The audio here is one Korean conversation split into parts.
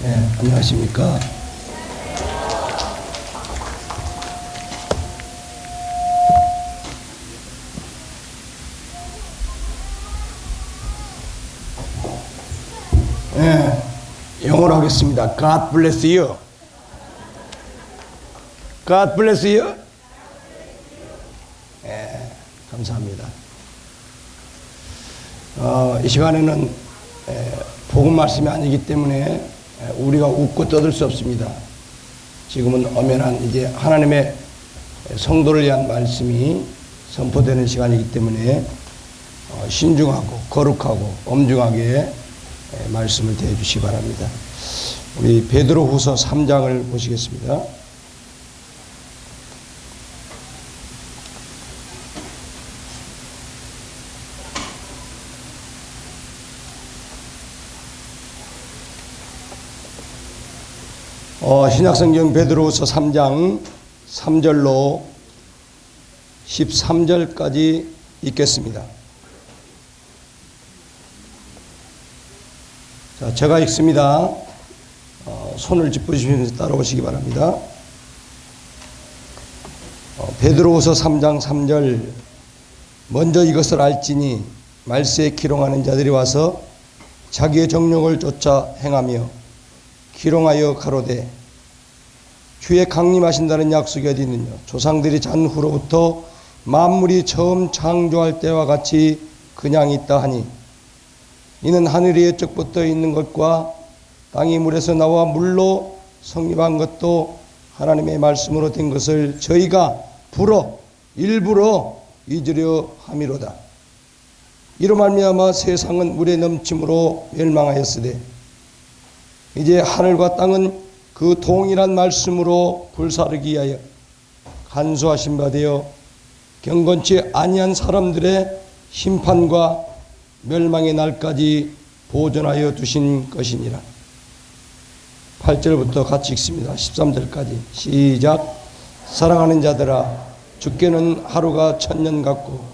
네, 안녕하십니까. 네, 영어로 하겠습니다. God bless you. God bless you. 네, 감사합니다. 이 시간에는 복음 말씀이 아니기 때문에 우리가 웃고 떠들 수 없습니다. 지금은 엄연한 이제 하나님의 성도를 위한 말씀이 선포되는 시간이기 때문에 신중하고 거룩하고 엄중하게 말씀을 대해 주시기 바랍니다. 우리 베드로후서 3장을 보시겠습니다. 신약성경 베드로후서 3장 3절로 13절까지 읽겠습니다. 자, 제가 읽습니다. 손을 짚으시면서 따라오시기 바랍니다. 베드로후서 3장 3절. 먼저 이것을 알지니 말세에 기롱하는 자들이 와서 자기의 정욕을 쫓아 행하며 기롱하여 가로되 주의 강림하신다는 약속이 어디 있느냐. 조상들이 잔 후로부터 만물이 처음 창조할 때와 같이 그냥 있다 하니 이는 하늘이 옛적부터 있는 것과 땅이 물에서 나와 물로 성립한 것도 하나님의 말씀으로 된 것을 저희가 일부러 잊으려 함이로다. 이로 말미암아 세상은 물에 넘침으로 멸망하였으되 이제 하늘과 땅은 그 동일한 말씀으로 불사르기 위하여 간수하신 바 되어 경건치 아니한 사람들의 심판과 멸망의 날까지 보존하여 두신 것이니라. 8절부터 같이 읽습니다. 13절까지 시작. 사랑하는 자들아, 주께는 하루가 천년 같고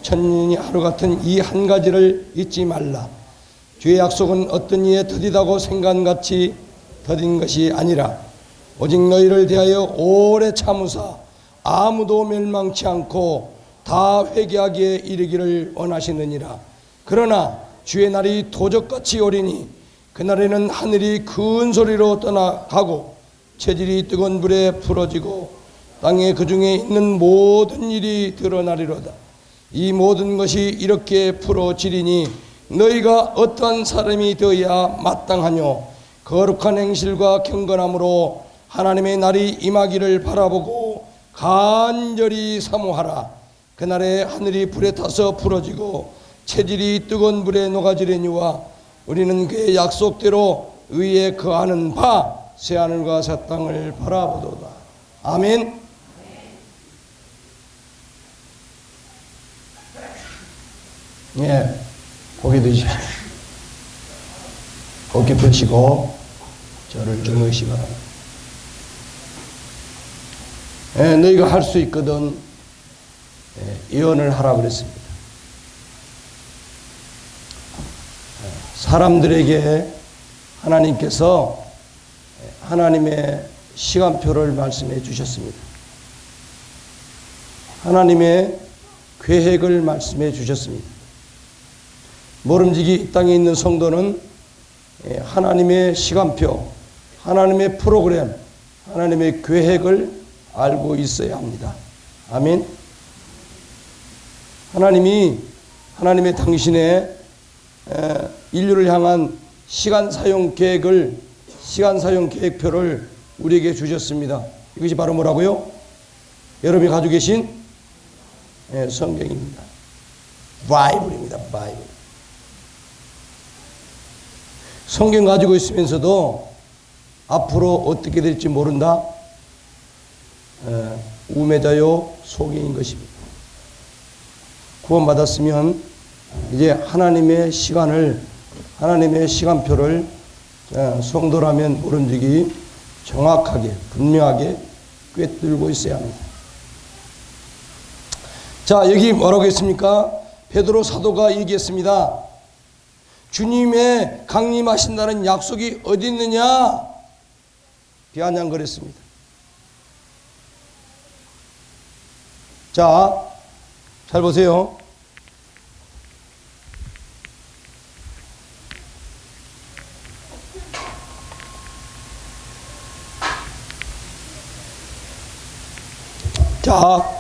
천년이 하루 같은 이 한 가지를 잊지 말라. 주의 약속은 어떤 이에 더디다고 생각같이 더딘 것이 아니라 오직 너희를 대하여 오래 참으사 아무도 멸망치 않고 다 회개하기에 이르기를 원하시느니라. 그러나 주의 날이 도적같이 오리니 그날에는 하늘이 큰 소리로 떠나가고 체질이 뜨거운 불에 풀어지고 땅에 그 중에 있는 모든 일이 드러나리로다. 이 모든 것이 이렇게 풀어지리니 너희가 어떠한 사람이 되어야 마땅하뇨. 거룩한 행실과 경건함으로 하나님의 날이 임하기를 바라보고 간절히 사모하라. 그날에 하늘이 불에 타서 풀어지고 체질이 뜨거운 불에 녹아지려니와 우리는 그의 약속대로 의에 거하는 바 새하늘과 새 땅을 바라보도다. 아멘. 예, 고개 드십시오. 어깨 펴시고 저를 주무시기 바랍니다. 예, 너희가 할 수 있거든 예언을 하라 그랬습니다. 사람들에게 하나님께서 하나님의 시간표를 말씀해 주셨습니다. 하나님의 계획을 말씀해 주셨습니다. 모름지기 이 땅에 있는 성도는 하나님의 시간표, 하나님의 프로그램, 하나님의 계획을 알고 있어야 합니다. 아멘. 하나님의 당신의 인류를 향한 시간 사용 계획표를 우리에게 주셨습니다. 이것이 바로 뭐라고요? 여러분이 가지고 계신 성경입니다. 바이블입니다. 바이블. 성경 가지고 있으면서도 앞으로 어떻게 될지 모른다? 우매자요 소경인 것입니다. 구원받았으면 이제 하나님의 시간표를 성도라면 모름지기 정확하게 분명하게 꿰뚫고 있어야 합니다. 자, 여기 뭐라고 했습니까? 베드로 사도가 얘기했습니다. 주님의 강림하신다는 약속이 어디 있느냐 비아냥거렸습니다. 자, 잘 보세요. 자,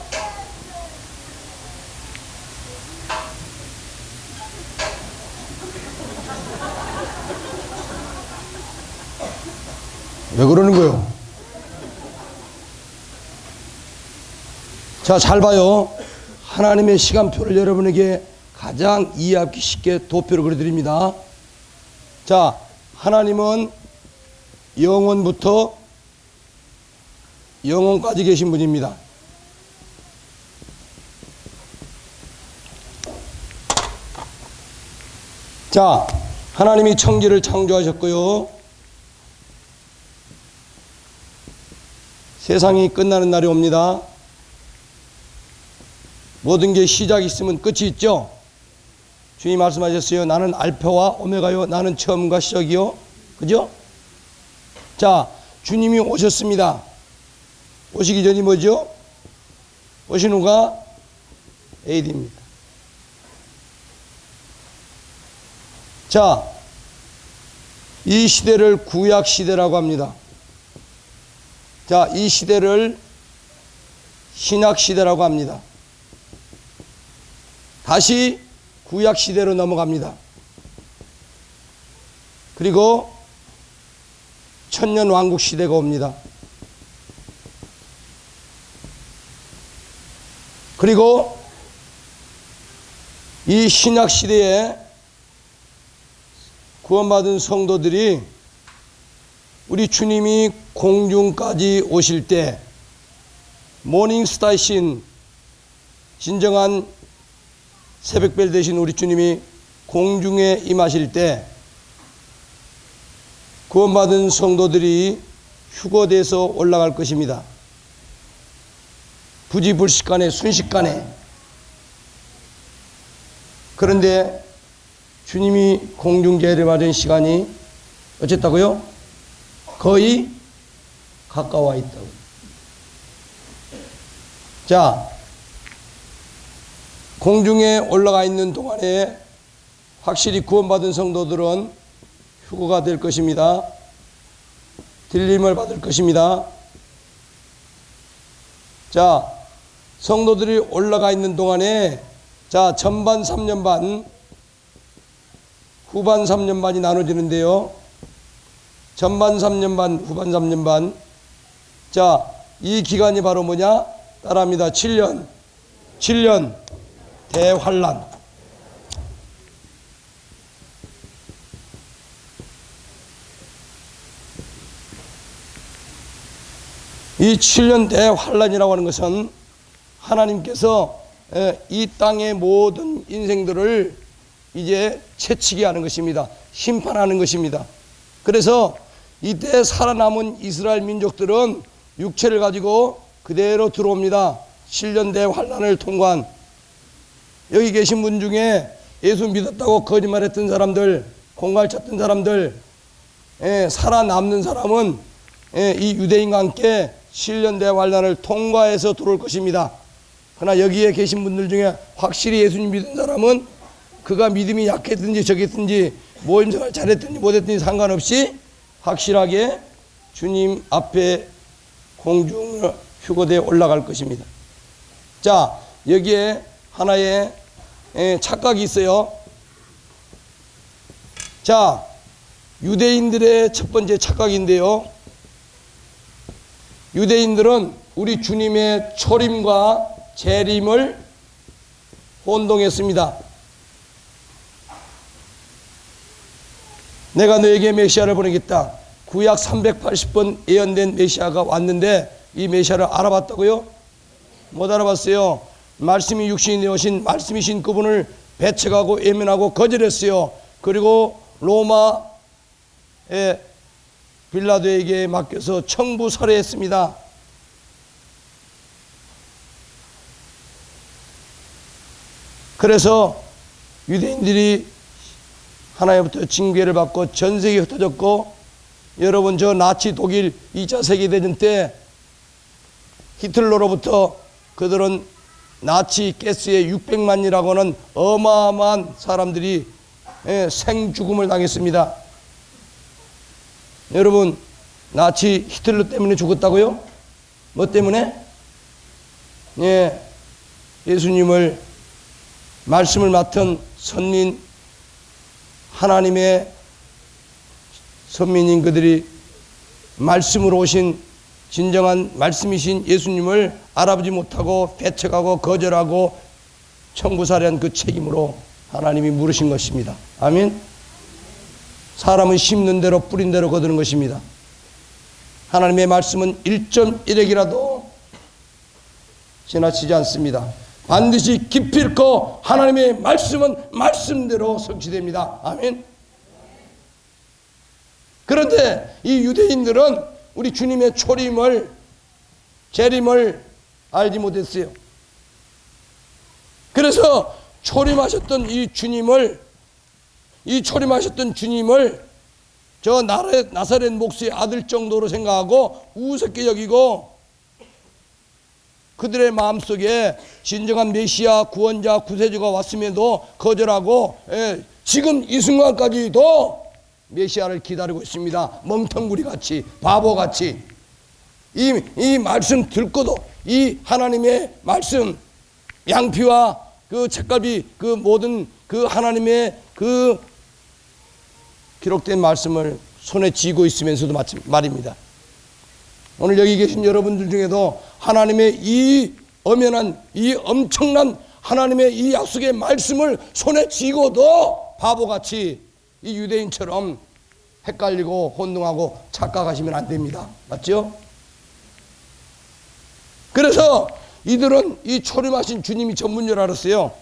왜 그러는 거예요? 자, 잘 봐요. 하나님의 시간표를 여러분에게 가장 이해하기 쉽게 도표를 그려드립니다. 자, 하나님은 영원부터 영원까지 계신 분입니다. 자, 하나님이 천지를 창조하셨고요. 세상이 끝나는 날이 옵니다. 모든 게 시작이 있으면 끝이 있죠. 주님 말씀하셨어요. 나는 알파와 오메가요. 나는 처음과 시작이요. 그죠? 자, 주님이 오셨습니다. 오시기 전이 뭐죠? 오신 후가 AD입니다. 자, 이 시대를 구약 시대라고 합니다. 자, 이 시대를 신약 시대라고 합니다. 다시 구약 시대로 넘어갑니다. 그리고 천년 왕국 시대가 옵니다. 그리고 이 신약 시대에 구원받은 성도들이 우리 주님이 공중까지 오실 때 모닝스타이신 진정한 새벽별 되신 우리 주님이 공중에 임하실 때 구원받은 성도들이 휴거돼서 올라갈 것입니다. 부지불식간에 순식간에. 그런데 주님이 공중제를 맞은 시간이 어쨌다고요? 거의 가까워 있다고. 자, 공중에 올라가 있는 동안에 확실히 구원받은 성도들은 휴거가 될 것입니다. 들림을 받을 것입니다. 자, 성도들이 올라가 있는 동안에 자, 전반 3년 반, 후반 3년 반이 나눠지는데요. 전반 3년 반, 후반 3년 반. 자, 이 기간이 바로 뭐냐? 따라합니다. 7년. 7년 대환란. 이 7년 대환란이라고 하는 것은 하나님께서 이 땅의 모든 인생들을 이제 채치게 하는 것입니다. 심판하는 것입니다. 그래서 이때 살아남은 이스라엘 민족들은 육체를 가지고 그대로 들어옵니다. 7년 대환란을 통과한. 여기 계신 분 중에 예수 믿었다고 거짓말했던 사람들, 공갈 쳤던 사람들, 살아남는 사람은 이 유대인과 함께 7년 대환란을 통과해서 들어올 것입니다. 그러나 여기에 계신 분들 중에 확실히 예수님 믿은 사람은 그가 믿음이 약했든지 적했든지 모임생활 잘했든지 못했든지 상관없이 확실하게 주님 앞에 공중 휴거대에 올라갈 것입니다. 자, 여기에 하나의 착각이 있어요. 자, 유대인들의 첫 번째 착각인데요. 유대인들은 우리 주님의 초림과 재림을 혼동했습니다. 내가 너에게 메시아를 보내겠다. 구약 380번 예언된 메시아가 왔는데 이 메시아를 알아봤다고요? 못 알아봤어요. 말씀이 육신이 되어신 말씀이신 그분을 배척하고 외면하고 거절했어요. 그리고 로마의 빌라도에게 맡겨서 청부 살해했습니다. 그래서 유대인들이 하나님부터 징계를 받고 전 세계에 흩어졌고, 여러분 저 나치 독일 2차 세계대전 때 히틀러로부터 그들은 나치 가스에 600만이라고 하는 어마어마한 사람들이 생죽음을 당했습니다. 여러분 나치 히틀러 때문에 죽었다고요? 뭐 때문에? 예수님을 말씀을 맡은 선민, 하나님의 선민인 그들이 말씀으로 오신 진정한 말씀이신 예수님을 알아보지 못하고 배척하고 거절하고 청부살이한 그 책임으로 하나님이 물으신 것입니다. 아멘. 사람은 심는 대로 뿌린 대로 거두는 것입니다. 하나님의 말씀은 1.1핵이라도 지나치지 않습니다. 반드시 기필코 하나님의 말씀은 말씀대로 성취됩니다. 아멘. 그런데 이 유대인들은 우리 주님의 초림을, 재림을 알지 못했어요. 그래서 초림하셨던 이 초림하셨던 주님을 저 나사렛 목수의 아들 정도로 생각하고 우습게 여기고, 그들의 마음속에 진정한 메시아, 구원자, 구세주가 왔음에도 거절하고, 지금 이 순간까지도 메시아를 기다리고 있습니다. 멍텅구리같이, 바보같이. 이 말씀 듣고도, 이 하나님의 말씀, 양피와 그 책갈비, 그 모든 그 하나님의 그 기록된 말씀을 손에 쥐고 있으면서도 말입니다. 오늘 여기 계신 여러분들 중에도 하나님의 이 엄연한, 이 엄청난 하나님의 이 약속의 말씀을 손에 쥐고도 바보같이 이 유대인처럼 헷갈리고 혼동하고 착각하시면 안 됩니다. 맞죠? 그래서 이들은 이 초림하신 주님이 전부인 줄 알았어요.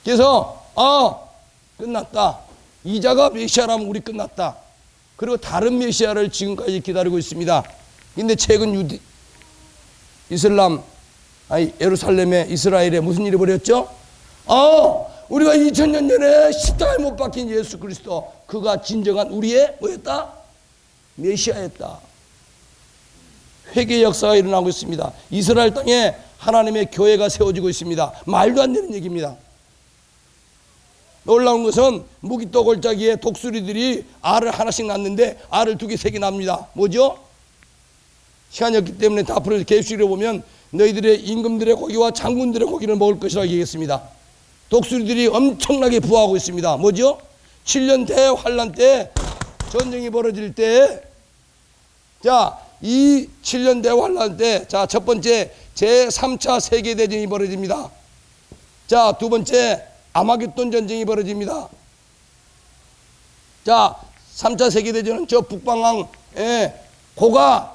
그래서 끝났다. 이자가 메시아라면 우리 끝났다. 그리고 다른 메시아를 지금까지 기다리고 있습니다. 근데 최근 예루살렘에, 이스라엘에 무슨 일이 벌였죠? 우리가 2000년 전에 십자가에 못 박힌 예수 그리스도, 그가 진정한 우리의 뭐였다? 메시아였다. 회개 역사가 일어나고 있습니다. 이스라엘 땅에 하나님의 교회가 세워지고 있습니다. 말도 안 되는 얘기입니다. 놀라운 것은 무기또 골짜기에 독수리들이 알을 하나씩 낳는데 알을 2개, 3개 납니다. 뭐죠? 시간이 없기 때문에 다 풀어서 계시록에 보면 너희들의 임금들의 고기와 장군들의 고기를 먹을 것이라고 얘기했습니다. 독수리들이 엄청나게 부화하고 있습니다. 뭐죠? 7년 대환란 때, 전쟁이 벌어질 때, 이 7년 대환란 때, 첫 번째 제3차 세계대전이 벌어집니다. 두 번째 아마겟돈 전쟁이 벌어집니다. 3차 세계대전은 저 북방왕 고가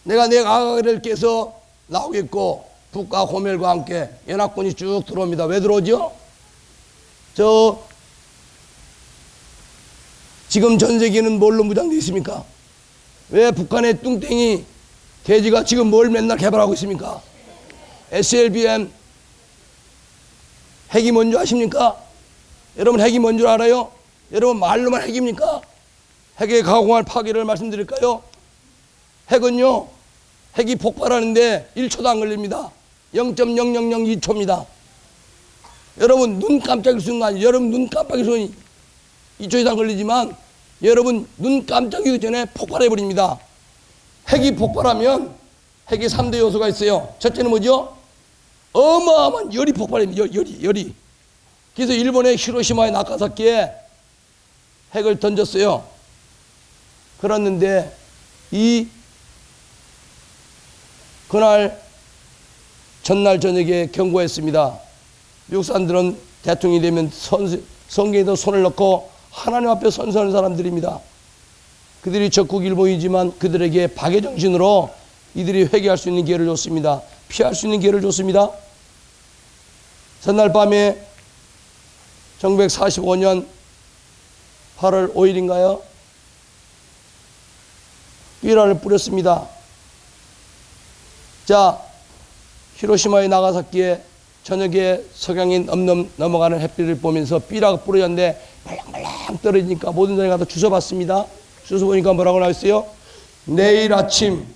내가 아가를 깨서 나오겠고, 북과 고멜과 함께 연합군이 쭉 들어옵니다. 왜 들어오죠? 지금 전 세계는 뭘로 무장되어 있습니까? 왜 북한의 뚱땡이 돼지가 지금 뭘 맨날 개발하고 있습니까? SLBM. 핵이 뭔 줄 아십니까? 여러분 핵이 뭔 줄 알아요? 여러분 말로만 핵입니까? 핵의 가공할 파괴를 말씀드릴까요? 핵이 폭발하는데 1초도 안 걸립니다. 0.0002초입니다. 여러분 눈 깜짝일 순간, 여러분 눈 깜빡일 순간 2초 이상 걸리지만 여러분 눈 깜짝이기 전에 폭발해버립니다. 핵이 폭발하면 핵의 3대 요소가 있어요. 첫째는 뭐죠? 어마어마한 열이 폭발합니다. 열이. 그래서 일본의 히로시마에 나가사키에 핵을 던졌어요. 그랬는데 그날 전날 저녁에 경고했습니다. 미국 사람들은 대통령이 되면 성경에도 손을 넣고 하나님 앞에 선서하는 사람들입니다. 그들이 적국 일본이지만 그들에게 박애정신으로 이들이 회개할 수 있는 기회를 줬습니다. 피할 수 있는 기회를 줬습니다. 전날 밤에 1945년 8월 5일인가요? 삐라를 뿌렸습니다. 히로시마의 나가사키에 저녁에 석양이 넘어가는 햇빛을 보면서 삐라가 뿌려졌는데 말랑말랑 떨어지니까 모든 사람이 가서 주워 봤습니다. 주워 보니까 뭐라고 나왔어요? 내일 아침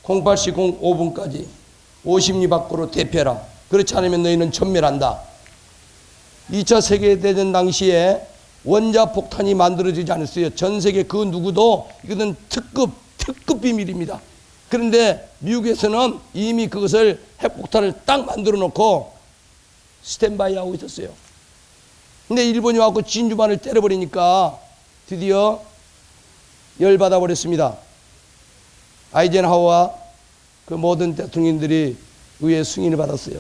08시 05분까지 50리 밖으로 대피해라. 그렇지 않으면 너희는 전멸한다. 2차 세계대전 당시에 원자폭탄이 만들어지지 않았어요. 전 세계 그 누구도 이것은 특급 비밀입니다. 그런데 미국에서는 이미 그것을 핵폭탄을 딱 만들어 놓고 스탠바이 하고 있었어요. 근데 일본이 와서 진주만을 때려버리니까 드디어 열받아 버렸습니다. 아이젠하워와 그 모든 대통령들이 의회 승인을 받았어요.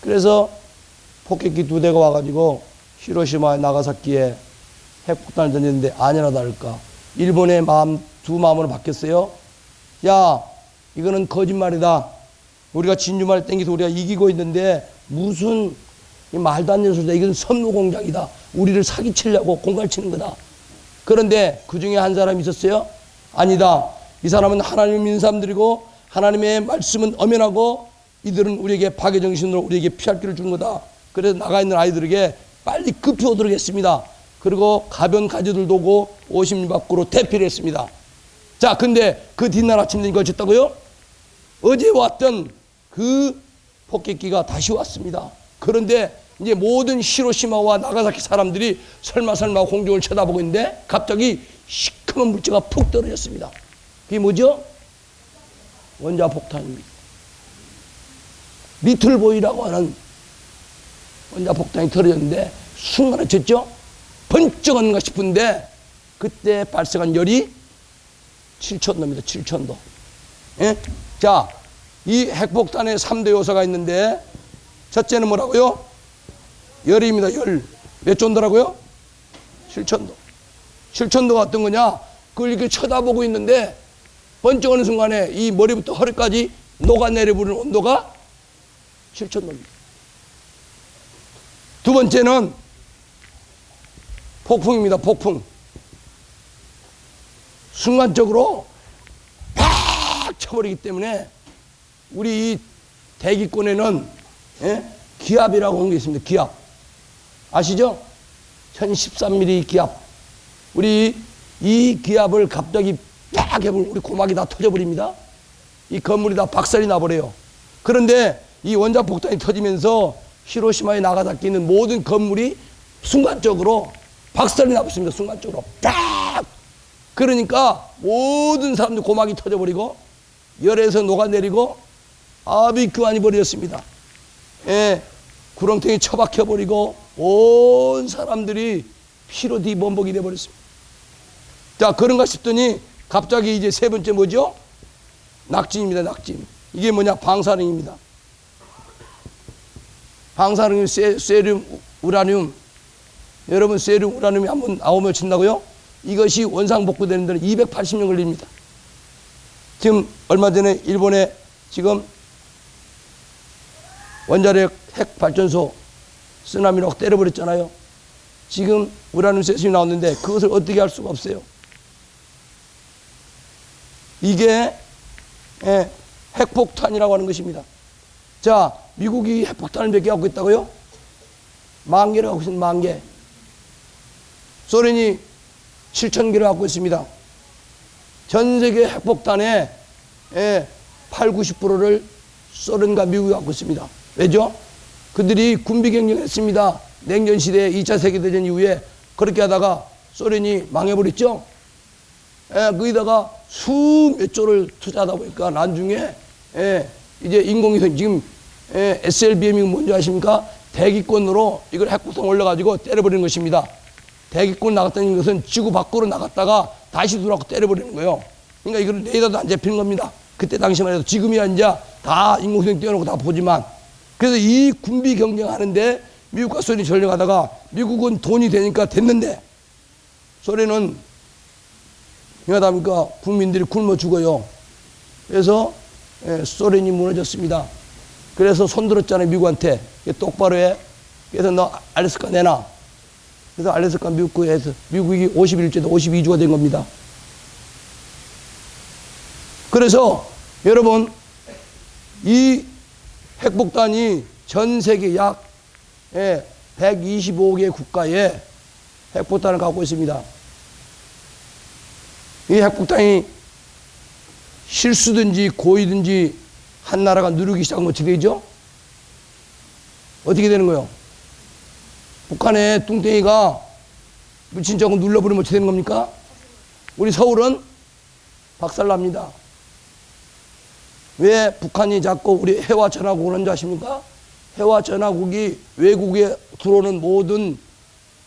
그래서 폭격기 2대가 와가지고 히로시마 나가사키에 핵폭탄을 던졌는데 아니나 다를까 일본의 두 마음으로 바뀌었어요. 야, 이거는 거짓말이다. 우리가 진주만을 땡겨서 우리가 이기고 있는데 무슨 말도 안 되는 소리다. 이건 선무공작이다. 우리를 사기치려고 공갈치는 거다. 그런데 그 중에 한 사람이 있었어요. 아니다. 이 사람은 하나님을 믿는 사람들이고 하나님의 말씀은 엄연하고 이들은 우리에게 파괴정신으로 우리에게 피할 길을 준 거다. 그래서 나가 있는 아이들에게 빨리 급히 오도록 했습니다. 그리고 가변 가지들도 오고 50리 밖으로 대피를 했습니다. 자, 근데 그 뒷날 아침 되니까 어쨌다고요? 어제 왔던 그 폭격기가 다시 왔습니다. 그런데 이제 모든 히로시마와 나가사키 사람들이 설마 공중을 쳐다보고 있는데 갑자기 시커먼 물체가 푹 떨어졌습니다. 그게 뭐죠? 원자폭탄입니다. 리틀보이라고 하는 원자폭탄이 떨어졌는데 순간에 쳤죠? 번쩍었는가 싶은데 그때 발생한 열이 7,000도입니다. 7,000도. 예? 자, 이 핵폭탄에 3대 요소가 있는데 첫째는 뭐라고요? 열입니다. 열. 몇 정도라고요? 7,000도. 7,000도가 어떤 거냐? 그걸 이렇게 쳐다보고 있는데 번쩍하는 순간에 이 머리부터 허리까지 녹아내려버리는 온도가 7,000도입니다. 두 번째는 폭풍입니다. 폭풍. 순간적으로 팍 쳐버리기 때문에 우리 이 대기권에는 기압이라고 하는 게 있습니다. 기압. 아시죠? 1013mm 기압. 우리 이 기압을 갑자기 팍 해버리면 우리 고막이 다 터져버립니다. 이 건물이 다 박살이 나버려요. 그런데 이 원자폭탄이 터지면서 히로시마에 나가사키 있는 모든 건물이 순간적으로 박살이 나버렸습니다. 순간적으로 팍! 그러니까 모든 사람들 고막이 터져버리고 열에서 녹아내리고 아비규환이 버렸습니다. 예, 구렁텅이 처박혀버리고 온 사람들이 피로 뒤범벅이 돼버렸습니다. 자, 그런가 싶더니 갑자기 이제 세 번째 뭐죠? 낙진입니다. 낙진. 이게 뭐냐? 방사능입니다. 방사능이 세륨, 우라늄. 여러분, 세륨, 우라늄이 한번 나오면 친다고요? 이것이 원상복구되는 데는 280년 걸립니다. 지금 얼마 전에 일본에 지금 원자력 핵발전소 쓰나미로 때려버렸잖아요. 지금 우라늄 세슘이 나왔는데 그것을 어떻게 할 수가 없어요. 이게 핵폭탄이라고 하는 것입니다. 자, 미국이 핵폭탄을 몇 개 갖고 있다고요? 10,000개를 갖고 있습니다. 10,000개. 소련이 7,000개를 갖고 있습니다. 전 세계 핵폭탄의 80~90%를 소련과 미국이 갖고 있습니다. 왜죠? 그들이 군비 경쟁했습니다. 냉전시대 2차 세계대전 이후에 그렇게 하다가 소련이 망해버렸죠. 거기다가 수몇 조를 투자하다 보니까 나중에 이제 인공위성 지금 SLBM이 뭔지 아십니까? 대기권으로 이걸 핵폭탄 올려가지고 때려버리는 것입니다. 대기권 나갔다는 것은 지구 밖으로 나갔다가 다시 들어와서 때려버리는 거예요. 그러니까 이걸 레이더도 안 잡히는 겁니다. 그때 당시만 해도 지금이야 이제 다 인공위성 띄워놓고 다 보지만 그래서 이 군비 경쟁하는데 미국과 소련이 전력하다가 미국은 돈이 되니까 됐는데 소련은 왜냐합니까? 국민들이 굶어 죽어요. 그래서 소련이 무너졌습니다. 그래서 손들었잖아요. 미국한테. 똑바로 해. 그래서 너 알래스카 내놔. 그래서 알래스카 미국에서 미국이 51주에서 52주가 된 겁니다. 그래서 여러분 이 핵폭탄이 전 세계 약 125개 국가에 핵폭탄을 갖고 있습니다. 이 핵폭탄이 실수든지 고의든지 한 나라가 누르기 시작하면 어떻게 되죠? 어떻게 되는 거예요? 북한의 뚱땡이가 미친 척 눌러버리면 어떻게 되는 겁니까? 우리 서울은 박살납니다. 왜 북한이 자꾸 우리 해와 전화국을 하는 줄 아십니까? 해와 전화국이 외국에 들어오는 모든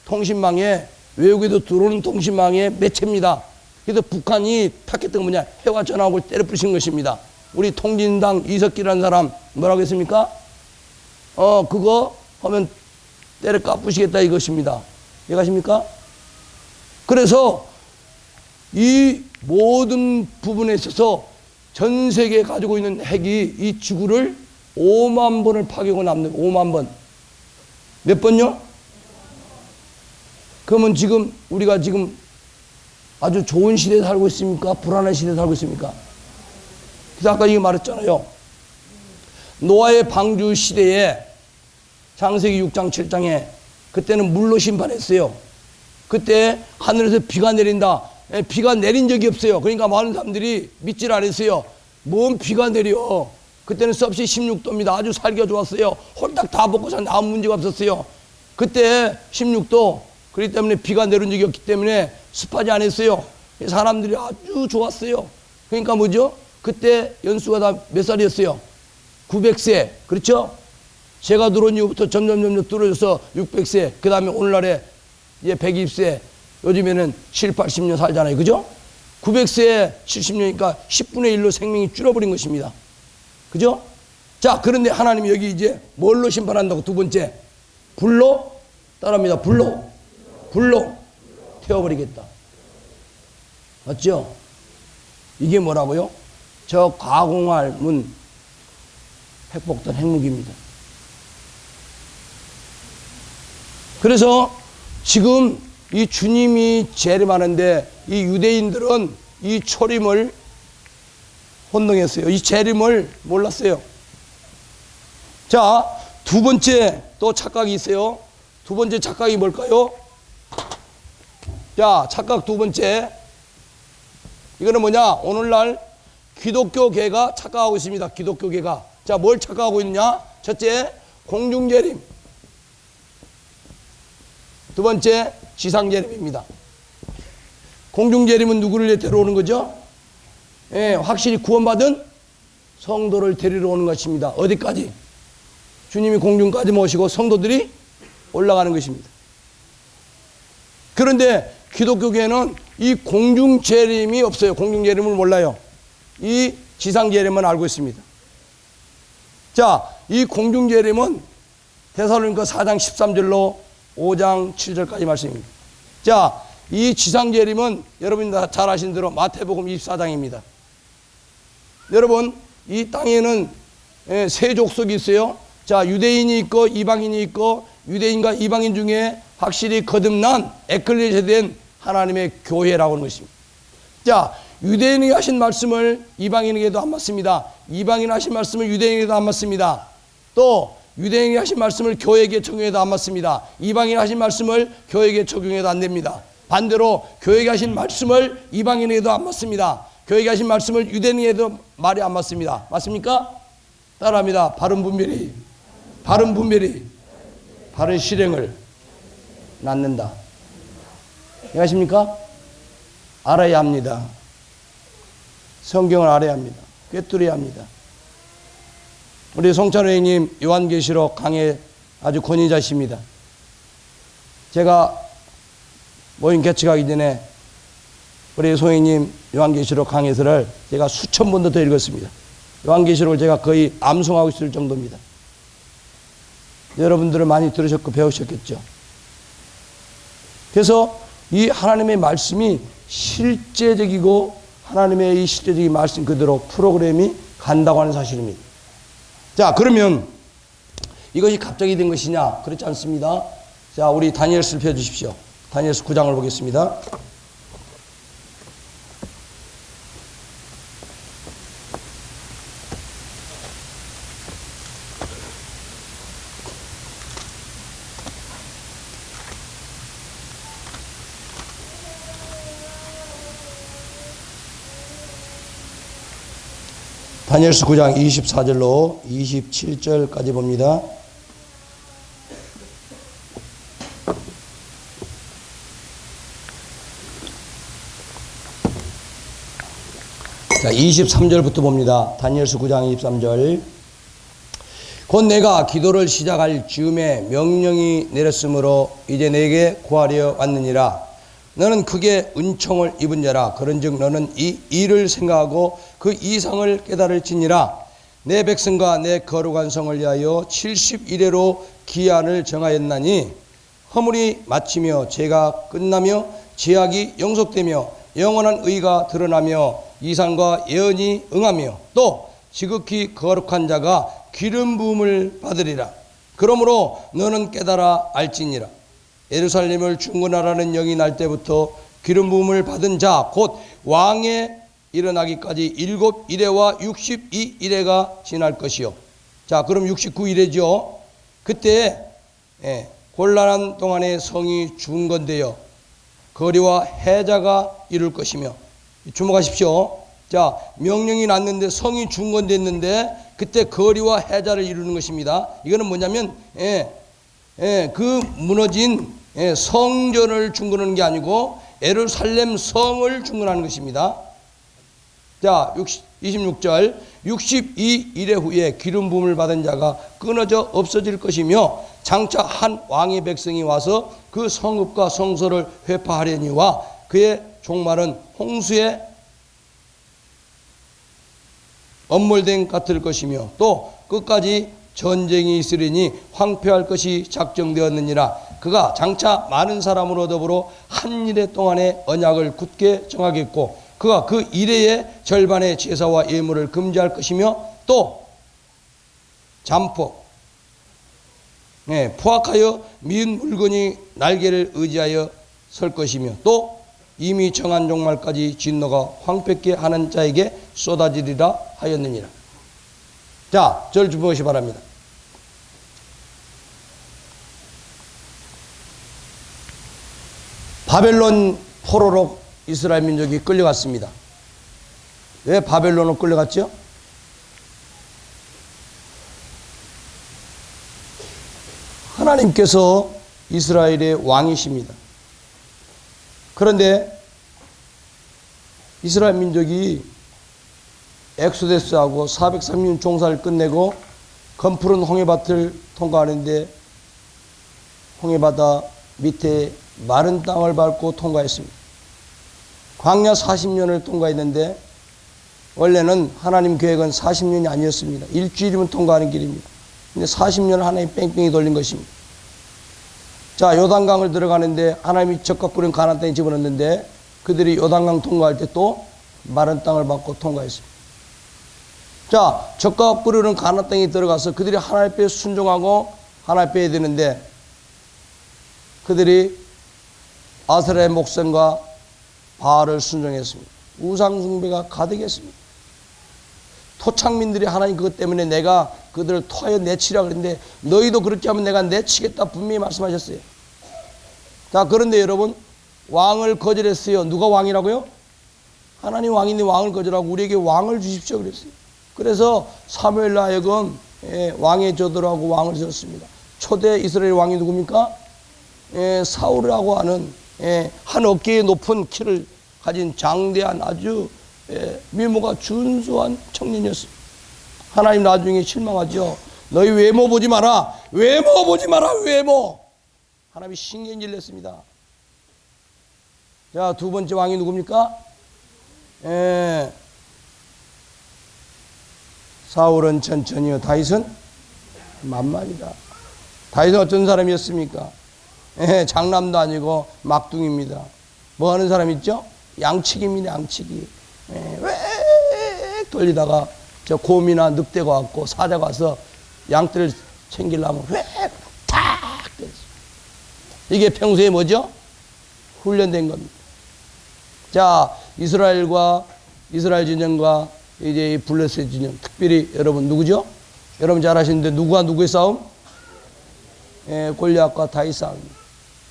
통신망에, 외국에도 들어오는 통신망의 매체입니다. 그래서 북한이 탁했던 건 뭐냐? 해와 전화국을 때려 부신 것입니다. 우리 통진당 이석기라는 사람 뭐라고 했습니까? 그거 하면 때려 까부시겠다 이것입니다. 이해가십니까? 그래서 이 모든 부분에 있어서 전 세계에 가지고 있는 핵이 이 지구를 5만 번을 파괴하고 남는 5만 번. 몇 번요? 그러면 지금 우리가 지금 아주 좋은 시대에 살고 있습니까? 불안한 시대에 살고 있습니까? 그래서 아까 이거 말했잖아요. 노아의 방주 시대에 창세기 6장 7장에 그때는 물로 심판했어요. 그때 하늘에서 비가 내린다. 비가 내린 적이 없어요. 그러니까 많은 사람들이 믿질 않았어요. 뭔 비가 내려. 그때는 섭씨 16도입니다. 아주 살기가 좋았어요. 홀딱 다 먹고 산 아무 문제가 없었어요. 그때 16도. 그렇기 때문에 비가 내린 적이 없기 때문에 습하지 않았어요. 사람들이 아주 좋았어요. 그러니까 뭐죠? 그때 연수가 다 몇 살이었어요? 900세. 그렇죠? 제가 들어온 이후부터 점점 뚫어져서 600세. 그 다음에 오늘날에 이제 120세. 요즘에는 7, 80년 살잖아요. 그죠? 900세에 70년이니까 10분의 1로 생명이 줄어버린 것입니다. 그죠? 자, 그런데 하나님이 여기 이제 뭘로 심판한다고? 두 번째. 불로 따라합니다. 불로 태워버리겠다. 맞죠? 이게 뭐라고요? 저 가공할 핵폭탄 핵무기입니다. 그래서 지금 이 주님이 재림하는데 이 유대인들은 이 초림을 혼동했어요. 이 재림을 몰랐어요. 자, 두 번째 또 착각이 있어요. 두 번째 착각이 뭘까요? 자, 착각 두 번째. 이거는 뭐냐? 오늘날 기독교계가 착각하고 있습니다. 기독교계가. 자, 뭘 착각하고 있느냐? 첫째, 공중재림. 두 번째, 지상재림입니다. 공중재림은 누구를 데려오는 거죠? 예, 확실히 구원받은 성도를 데리러 오는 것입니다. 어디까지? 주님이 공중까지 모시고 성도들이 올라가는 것입니다. 그런데 기독교계는 이 공중재림이 없어요. 공중재림을 몰라요. 이 지상재림은 알고 있습니다. 자, 이 공중재림은 데살로니가 4장 13절로 5장 7절까지 말씀입니다. 자, 이 지상재림은 여러분이 다 잘 아시는 대로 마태복음 24장입니다. 여러분, 이 땅에는 세 족속이 있어요. 자, 유대인이 있고 이방인이 있고 유대인과 이방인 중에 확실히 거듭난 에클레시아 된 하나님의 교회라고 하는 것입니다. 자, 유대인이 하신 말씀을 이방인에게도 안 맞습니다. 이방인이 하신 말씀을 유대인에게도 안 맞습니다. 또 유대인이 하신 말씀을 교회에게 적용해도 안 맞습니다. 이방인이 하신 말씀을 교회에게 적용해도 안 됩니다. 반대로 교회에게 하신 말씀을 이방인에게도 안 맞습니다. 교회에게 하신 말씀을 유대인에게도 말이 안 맞습니다. 맞습니까? 따라합니다. 바른 분별이 바른 실행을 낳는다. 이해하십니까? 알아야 합니다. 성경을 알아야 합니다. 꿰뚫어야 합니다. 우리 송찬호 형님 요한계시록 강의 아주 권위자십니다. 제가 모임 개척하기 전에 우리 송 형님 요한계시록 강의서를 제가 수천 번도 더 읽었습니다. 요한계시록을 제가 거의 암송하고 있을 정도입니다. 여러분들은 많이 들으셨고 배우셨겠죠. 그래서 이 하나님의 말씀이 실제적이고 하나님의 이 실제적인 말씀 그대로 프로그램이 간다고 하는 사실입니다. 자, 그러면 이것이 갑자기 된 것이냐? 그렇지 않습니다. 자, 우리 다니엘서를 펴주십시오. 다니엘서 9장을 보겠습니다. 다니엘서 9장 24절로 27절까지 봅니다. 자, 23절부터 봅니다. 다니엘서 9장 23절. 곧 내가 기도를 시작할 즈음에 명령이 내렸으므로 이제 내게 구하려 왔느니라. 너는 크게 은총을 입은 자라. 그런즉 너는 이 일을 생각하고 그 이상을 깨달을지니라. 내 백성과 내 거룩한 성을 위하여 70일에로 기한을 정하였나니 허물이 마치며 죄가 끝나며 제약이 영속되며 영원한 의가 드러나며 이상과 예언이 응하며 또 지극히 거룩한 자가 기름 부음을 받으리라. 그러므로 너는 깨달아 알지니라. 예루살렘을 중건하라는 영이 날 때부터 기름 부음을 받은 자 곧 왕에 일어나기까지 7일에와 62일에가 지날 것이요. 자, 그럼 69일이죠. 그때 곤란한 동안에 성이 중건되어 거리와 해자가 이룰 것이며, 주목하십시오. 자, 명령이 났는데 성이 중건됐는데 그때 거리와 해자를 이루는 것입니다. 이거는 뭐냐면 그 무너진 성전을 중건하는 게 아니고 예루살렘 성을 중건하는 것입니다. 자, 26절. 62일의 후에 기름 부음을 받은 자가 끊어져 없어질 것이며 장차 한 왕의 백성이 와서 그 성읍과 성소를 회파하려니와 그의 종말은 홍수에 엄몰된 같을 것이며 또 끝까지 전쟁이 있으리니 황폐할 것이 작정되었느니라. 그가 장차 많은 사람으로 더불어 한 일해 동안의 언약을 굳게 정하겠고 그가 그 일해의 절반의 제사와 예물을 금지할 것이며 또 잠포 포악하여 미은 물건이 날개를 의지하여 설 것이며 또 이미 정한 종말까지 진노가 황폐케 하는 자에게 쏟아지리라 하였느니라. 자, 절 주무시 바랍니다. 바벨론 포로로 이스라엘 민족이 끌려갔습니다. 왜 바벨론으로 끌려갔죠? 하나님께서 이스라엘의 왕이십니다. 그런데 이스라엘 민족이 엑소데스하고 430년 종사를 끝내고 검푸른 홍해밭을 통과하는데 홍해바다 밑에 마른 땅을 밟고 통과했습니다. 광야 40년을 통과했는데 원래는 하나님 계획은 40년이 아니었습니다. 일주일이면 통과하는 길입니다. 근데 40년을 하나님 뺑뺑이 돌린 것입니다. 자, 요단강을 들어가는데 하나님이 적각 부른 가나안 땅에 집어넣는데 그들이 요단강 통과할 때 또 마른 땅을 밟고 통과했습니다. 자, 적각 부르는 가나안 땅에 들어가서 그들이 하나님 앞에 순종하고 하나님 앞에 해야 되는데 그들이 아세라의 목선과 바알을 순종했습니다. 우상 숭배가 가득했습니다. 토착민들이 하나님 그것 때문에 내가 그들을 토하여 내치라 그랬는데 너희도 그렇게 하면 내가 내치겠다 분명히 말씀하셨어요. 자, 그런데 여러분 왕을 거절했어요. 누가 왕이라고요? 하나님 왕인데 왕을 거절하고 우리에게 왕을 주십시오 그랬어요. 그래서 사무엘로 하여금 왕의 저들하고 왕을 지었습니다. 초대 이스라엘 왕이 누굽니까? 사울이라고 하는 한 어깨에 높은 키를 가진 장대한 아주 미모가 준수한 청년이었습니다. 하나님 나중에 실망하죠. 너희 외모 보지 마라. 외모 보지 마라. 외모. 하나님이 신경질 냈습니다. 자, 두 번째 왕이 누굽니까? 사울은 천천히요. 다윗은 만만이다. 다윗은 어떤 사람이었습니까? 장남도 아니고 막둥입니다. 뭐 하는 사람 있죠? 양치기입니다. 양치기. 왜 돌리다가 저 곰이나 늑대가 왔고 사자가 와서 양떼를 챙기려면 탁 때렸어요. 이게 평소에 뭐죠? 훈련된 겁니다. 자, 이스라엘 진영과 이제 이 블레셋 진영, 특별히 여러분 누구죠? 여러분 잘 아시는데 누구와 누구의 싸움? 골리앗과 다윗 싸움입니다.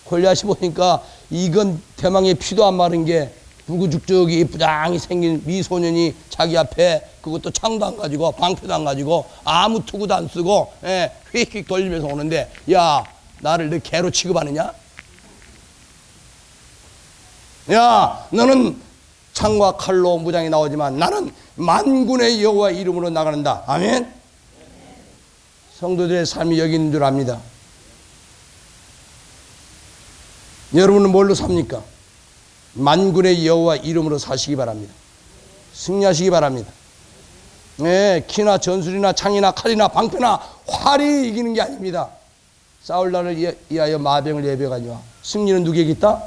골리앗이 보니까 이건 대망의 피도 안 마른 게 불구죽적이 부장이 생긴 미소년이 자기 앞에 그것도 창도 안 가지고 방패도 안 가지고 아무 투구도 안 쓰고 휙휙 돌리면서 오는데 야 나를 너 개로 취급하느냐? 야 너는 창과 칼로 무장이 나오지만 나는 만군의 여호와 이름으로 나가는다. 아멘. 성도들의 삶이 여기 있는 줄 압니다. 여러분은 뭘로 삽니까? 만군의 여호와 이름으로 사시기 바랍니다. 승리하시기 바랍니다. 키나 전술이나 창이나 칼이나 방패나 활이 이기는 게 아닙니다. 싸울 날을 위하여 마병을 예비하거니와 승리는 누구에게 있다?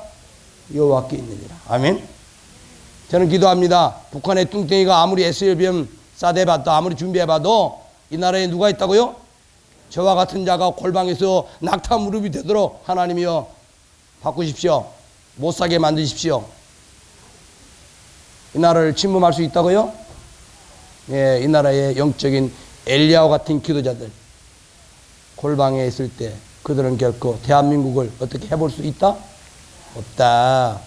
여호와께 있느니라. 아멘. 저는 기도합니다. 북한의 뚱땡이가 아무리 SLBM 싸대봐도 아무리 준비해봐도 이 나라에 누가 있다고요? 저와 같은 자가 골방에서 낙타 무릎이 되도록 하나님이여 바꾸십시오. 못 사게 만드십시오. 이 나라를 침범할 수 있다고요? 이 나라의 영적인 엘리야와 같은 기도자들 골방에 있을 때 그들은 결코 대한민국을 어떻게 해볼 수 있다? 없다.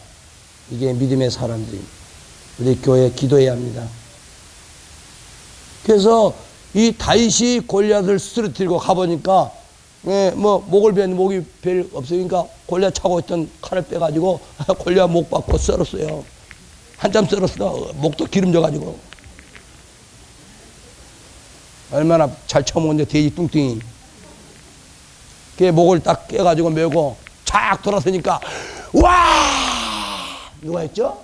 이게 믿음의 사람들입니다. 우리 교회 기도해야 합니다. 그래서 이 다윗이 골리앗을 쓰러뜨리고 가보니까 목을 베는 목이 별 없으니까 골리앗 차고 있던 칼을 빼가지고 골리앗 목 받고 썰었어요. 한참 썰었어. 목도 기름져가지고. 얼마나 잘 쳐먹는데 돼지 뚱뚱이. 걔 목을 딱 깨가지고 메고 착 돌아서니까 와! 누가 했죠?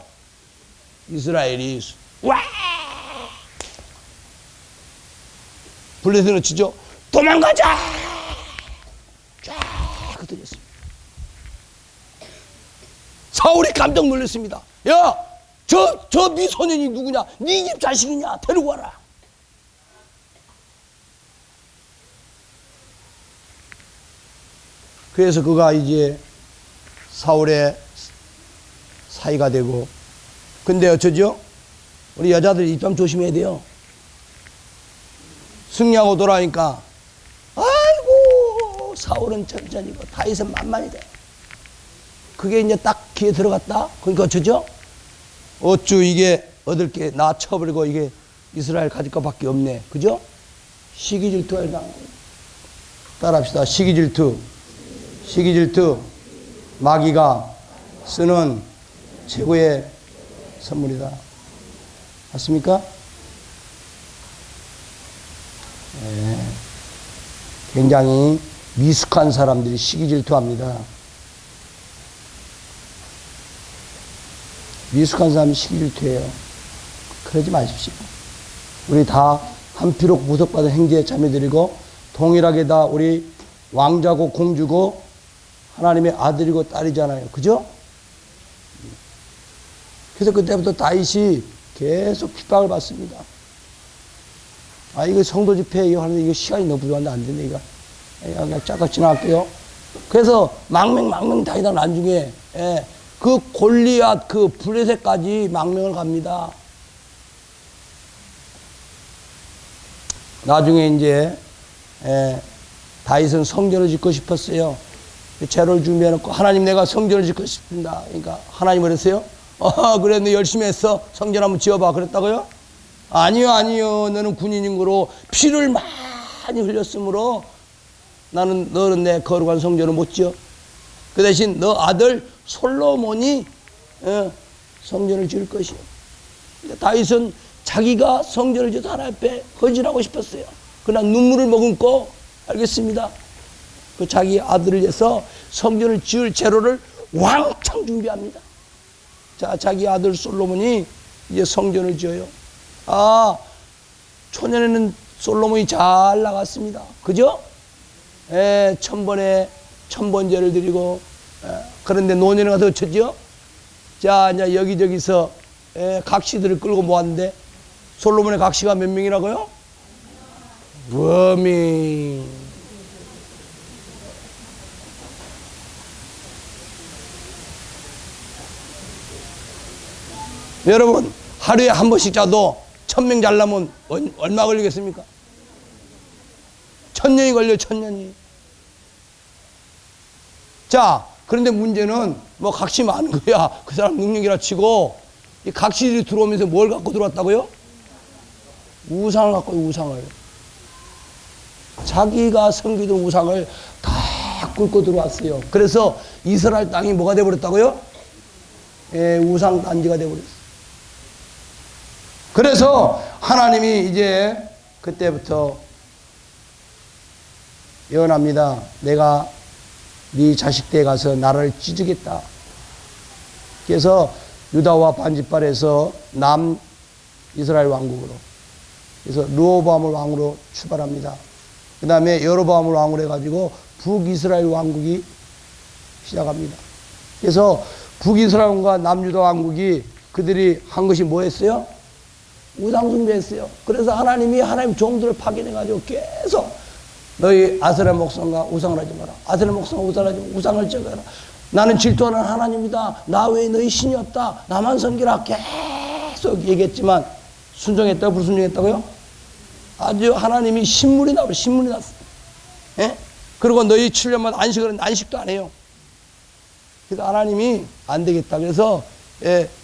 이스라엘이 와! 블레셋은 치죠. 도망가자! 쫙 흩어졌습니다. 사울이 깜짝 놀랐습니다. 야! 저 미소년이 누구냐? 네 집 자식이냐? 데리고 와라. 그래서 그가 이제 사울의 사이가 되고, 근데 어쩌죠? 우리 여자들 입 좀 조심해야 돼요. 승리하고 돌아오니까 아이고 사울은 천천히고 다윗은 만만이다. 그게 이제 딱 귀에 들어갔다. 그러니까 어쩌죠? 어쭈 이게 얻을 게 나 쳐버리고 이게 이스라엘 가질 것밖에 없네. 그죠? 시기질투가 일어난 거예요. 따라합시다. 시기질투. 시기질투. 마귀가 쓰는 최고의 선물이다. 맞습니까? 네. 굉장히 미숙한 사람들이 시기질투합니다. 미숙한 사람이 시기질투해요. 그러지 마십시오. 우리 다 한피록 무속받은 행제에 참여드리고 동일하게 다 우리 왕자고 공주고 하나님의 아들이고 딸이잖아요. 그죠? 그래서 그때부터 다윗이 계속 핍박을 받습니다. 이거 성도 집회 이거 하는데 이거 시간이 너무 부족한데 안 되네, 이거. 그냥 잠깐 지나갈게요. 그래서 망명 다니다가 나중에, 그 골리앗 그 블레셋까지 망명을 갑니다. 나중에 이제, 다윗은 성전을 짓고 싶었어요. 재료를 준비해놓고, 하나님 내가 성전을 짓고 싶습니다. 그러니까 하나님 그랬어요? 그래, 너 열심히 했어. 성전 한번 지어봐. 그랬다고요? 아니요. 너는 군인인 거로 피를 많이 흘렸으므로 너는 내 거룩한 성전을 못 지어. 그 대신 너 아들 솔로몬이 성전을 지을 것이요. 다윗은 자기가 성전을 지어서 하나님 앞에 헌신하고 싶었어요. 그러나 눈물을 머금고 알겠습니다. 그 자기 아들을 위해서 성전을 지을 재료를 왕창 준비합니다. 자, 자기 아들 솔로몬이 이제 성전을 지어요. 초년에는 솔로몬이 잘 나갔습니다. 그죠? 천번제를 드리고, 그런데 노년에 가서 어쩌죠? 자, 이제 여기저기서 각시들을 끌고 모았는데, 솔로몬의 각시가 몇 명이라고요? 워미. 여러분, 하루에 한 번씩 자도 1000명 잘라면 얼마 걸리겠습니까? 1000년이 걸려요, 1000년이. 자, 그런데 문제는 뭐 각시 많은 거야. 그 사람 능력이라 치고 이 각시들이 들어오면서 뭘 갖고 들어왔다고요? 우상을 갖고, 우상을. 자기가 섬기던 우상을 다 꿇고 들어왔어요. 그래서 이스라엘 땅이 뭐가 되어버렸다고요? 예, 우상 단지가 되어버렸어요. 그래서 하나님이 이제 그때부터 예언합니다. 내가 네 자식들에 가서 나라를 찢으겠다. 그래서 유다와 반지파에서 남 이스라엘 왕국으로, 그래서 르호보암을 왕으로 출발합니다. 그 다음에 여로보암을 왕으로 해가지고 북이스라엘 왕국이 시작합니다. 그래서 북이스라엘과 남유다 왕국이 그들이 한 것이 뭐였어요? 우상숭배했어요. 그래서 하나님이 하나님 종들을 파견해가지고 계속 너희 아세라 목성과 우상을 하지 마라. 아세라 목성과 우상을 하지 마라. 우상을 제거해라. 나는 질투하는 하나님이다. 나 외에 너희 신이 없다. 나만 섬기라. 계속 얘기했지만 순종했다고 불순종했다고요? 아주 하나님이 신물이 나버려. 신물이 났어요. 예? 그리고 너희 7년마다 안식을 했는데 안식도 안 해요. 그래서 하나님이 안 되겠다. 그래서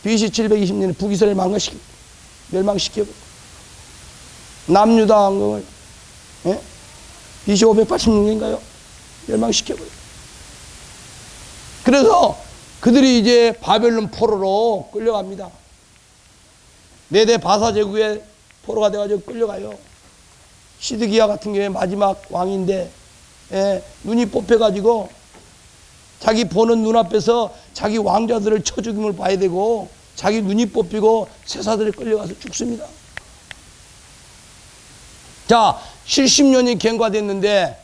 BC 720년에 북이스라엘 멸망시켜 남유다 왕국을 BC 586년인가요? 멸망시켜버려. 그래서 그들이 이제 바벨론 포로로 끌려갑니다. 메대 바사 제국의 포로가 돼가지고 끌려가요. 시드기야 같은 경우에 마지막 왕인데 눈이 뽑혀가지고 자기 보는 눈앞에서 자기 왕자들을 쳐 죽임을 봐야 되고 자기 눈이 뽑히고 세사들이 끌려가서 죽습니다. 자, 70년이 경과됐는데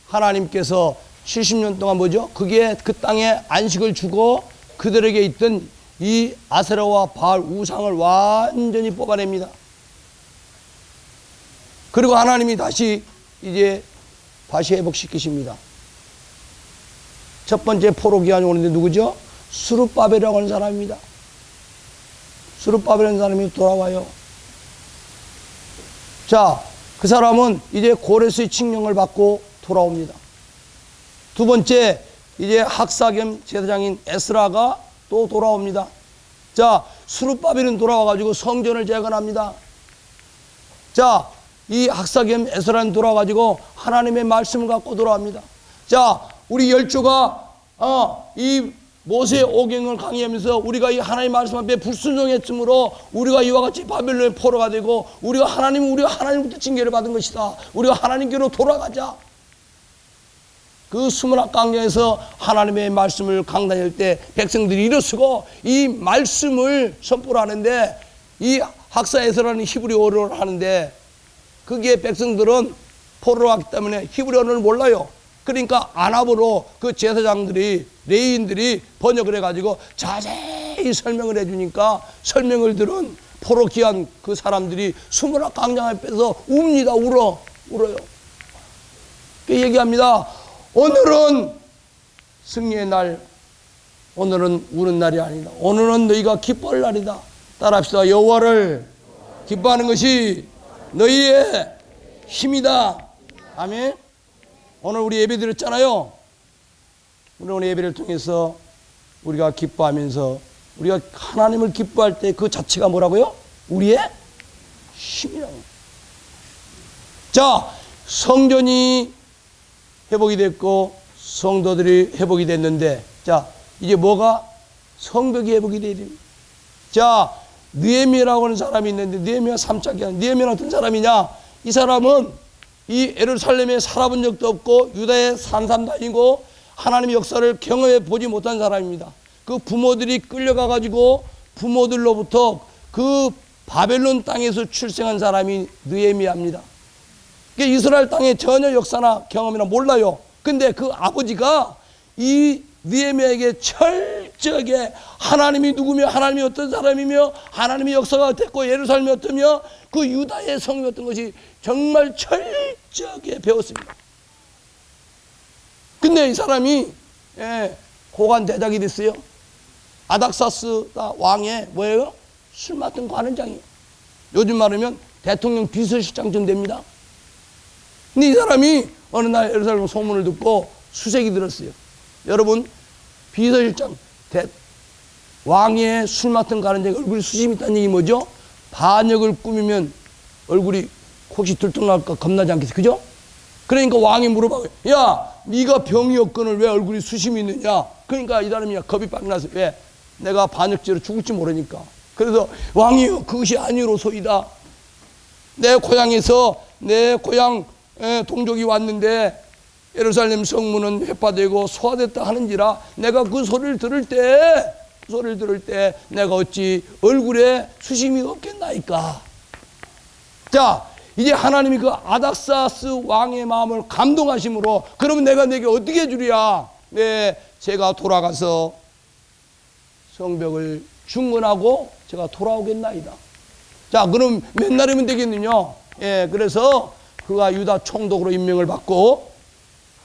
하나님께서 70년 동안 뭐죠? 그게 그 땅에 안식을 주고 그들에게 있던 이 아세라와 바알 우상을 완전히 뽑아냅니다. 그리고 하나님이 다시 회복시키십니다. 첫 번째 포로 기한이 오는데 누구죠? 스룹바벨이라고 하는 사람입니다. 스룹바벨이라는 사람이 돌아와요. 자, 그 사람은 이제 고레스의 칙령을 받고 돌아옵니다. 두 번째, 이제 학사 겸 제사장인 에스라가 또 돌아옵니다. 자, 스룹바벨은 돌아와가지고 성전을 재건합니다. 자, 이 학사 겸 에스라는 돌아와가지고 하나님의 말씀을 갖고 돌아옵니다. 자, 우리 열조가 이 모세의 오경을 강의하면서 우리가 이 하나님 말씀 앞에 불순종했으므로 우리가 이와 같이 바벨론의 포로가 되고 우리가 하나님부터 징계를 받은 것이다. 우리가 하나님께로 돌아가자. 그 수문학 강령에서 하나님의 말씀을 강단할 때 백성들이 일어서고 이 말씀을 선포를 하는데 이 학사 에스라는 히브리어를 하는데 거기에 백성들은 포로로 왔기 때문에 히브리어를 몰라요. 그러니까 아랍어로 그 제사장들이 레위인들이 번역을 해가지고 자세히 설명을 해주니까 설명을 들은 포로 귀한 그 사람들이 수문학 강장 앞에서 웁니다. 울어요. 그 얘기합니다. 오늘은 승리의 날, 오늘은 우는 날이 아니다. 오늘은 너희가 기뻐할 날이다. 따라합시다. 여호와를 기뻐하는 것이 너희의 힘이다. 아멘. 오늘 우리 예배 드렸잖아요. 오늘 예배를 통해서 우리가 기뻐하면서 우리가 하나님을 기뻐할 때 그 자체가 뭐라고요? 우리의 힘이라고. 자, 성전이 회복이 됐고 성도들이 회복이 됐는데 자, 이제 뭐가? 성벽이 회복이 돼야 됩니다. 자, 느헤미야라고 하는 사람이 있는데 느헤미야 3장이야. 느헤미야는 어떤 사람이냐? 이 사람은 이 예루살렘에 살아본 적도 없고 유다에 산 사람도 아니고 하나님의 역사를 경험해 보지 못한 사람입니다. 그 부모들이 끌려가 가지고 부모들로부터 그 바벨론 땅에서 출생한 사람이 느헤미야입니다. 이스라엘 땅에 전혀 역사나 경험이나 몰라요. 근데 그 아버지가 이 느헤미야에게 철저하게 하나님이 누구며 하나님이 어떤 사람이며 하나님의 역사가 어땠고 예루살렘이 어떠며 그 유다의 성이 어떤 것이 정말 철저하게 배웠습니다. 근데 이 사람이 고관 대작이 됐어요. 아닥사스 왕의 뭐예요? 술 맡은 관원장이에요. 요즘 말하면 대통령 비서실장쯤 됩니다. 근데 이 사람이 어느 날 예루살렘 소문을 듣고 수색이 들었어요. 여러분, 비서실장 왕의 술 맡은 가는 자가 얼굴이 수심이 있다는 얘기 뭐죠? 반역을 꾸미면 얼굴이 혹시 들통날까 겁나지 않겠어요? 그죠? 그러니까 왕이 물어봐요. 야, 네가 병이 없거늘 왜 얼굴이 수심이 있느냐? 그러니까 이 사람이 겁이 빡 나서 왜? 내가 반역죄로 죽을지 모르니까. 그래서 왕이여, 그것이 아니로소이다. 내 고향에서 내 고향 동족이 왔는데 예루살렘 성문은 회파되고 소화됐다 하는지라 내가 그 소리를 들을 때 내가 어찌 얼굴에 수심이 없겠나이까. 자, 이제 하나님이 그 아닥사스 왕의 마음을 감동하심으로 그러면 내가 내게 어떻게 해주랴? 네, 제가 돌아가서 성벽을 중건하고 제가 돌아오겠나이다. 자, 그럼 몇 날이면 되겠느냐? 예, 그래서 그가 유다 총독으로 임명을 받고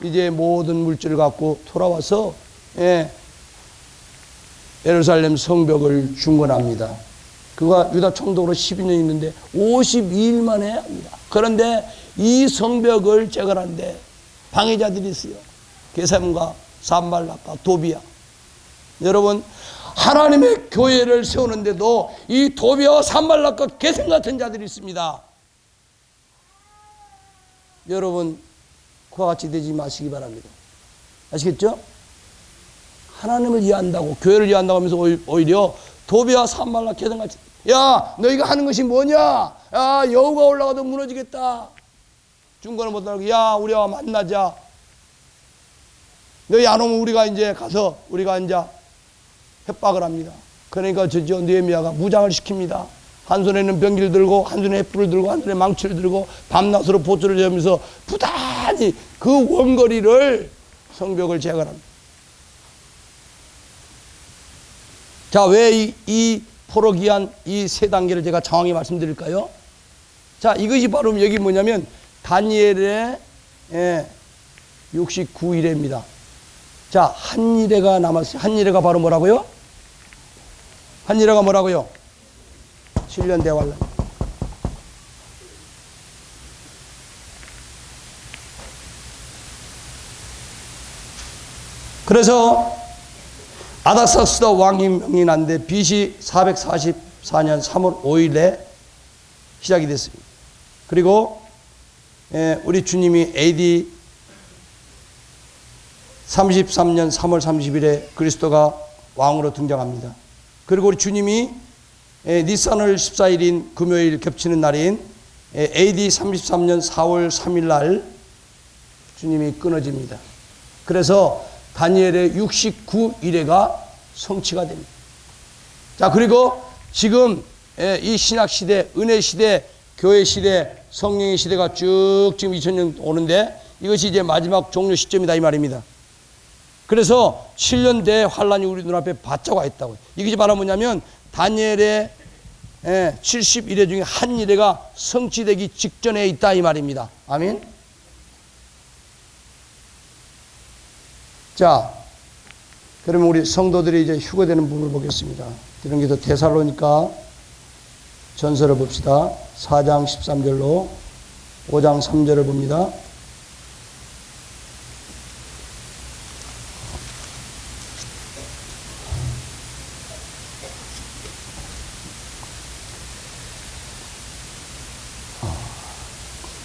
이제 모든 물질을 갖고 돌아와서 예루살렘 성벽을 중건합니다. 그가 유다 총독으로 12년 있는데 52일 만에 합니다. 그런데 이 성벽을 재건하는데 방해자들이 있어요. 게셈과 산발락과 도비야. 여러분, 하나님의 교회를 세우는데도 이 도비아와 산발락과 게셈 같은 자들이 있습니다. 여러분, 그와 같이 되지 마시기 바랍니다. 아시겠죠? 하나님을 이해한다고, 교회를 이해한다고 하면서 오히려 도비아와 산발락 게셈 같이, 야, 너희가 하는 것이 뭐냐? 야, 여우가 올라가도 무너지겠다. 중건을 못하고, 야, 우리와 만나자. 너희 안 오면 우리가 이제 가서 우리가 이제 협박을 합니다. 그러니까 저저 느헤미야가 무장을 시킵니다. 한 손에는 병기를 들고 한 손에 횃불을 들고 한 손에 망치를 들고 밤낮으로 보초를 재면서 부단히 그 원거리를 성벽을 재건합니다. 자, 왜 이 포로기한 이 세 단계를 제가 정확히 말씀드릴까요? 자, 이것이 바로 여기 뭐냐면 다니엘의 69일입니다. 자, 한 일회가 남았어요. 한 일회가 바로 뭐라고요? 한 일회가 뭐라고요? 7년 대환란. 그래서 아닥사스다 왕이 명인한데 BC 444년 3월 5일에 시작이 됐습니다. 그리고 우리 주님이 AD 33년 3월 30일에 그리스도가 왕으로 등장합니다. 그리고 우리 주님이 니산월 14일인 금요일 겹치는 날인 AD 33년 4월 3일 날 주님이 끊어집니다. 그래서 다니엘의 69일회가 성취가 됩니다. 자, 그리고 지금 이 신약시대, 은혜시대, 교회시대, 성령의 시대가 쭉 지금 2000년 오는데 이것이 이제 마지막 종료 시점이다 이 말입니다. 그래서 7년 대환란이 우리 눈앞에 바짝 와 있다고. 이것이 바로 뭐냐면 다니엘의 71회 중에 한 일회가 성취되기 직전에 있다 이 말입니다. 아멘. 자, 그러면 우리 성도들이 이제 휴거되는 부분을 보겠습니다. 이런 게 더 데살로니가 전서를 봅시다. 4장 13절로 5장 3절을 봅니다.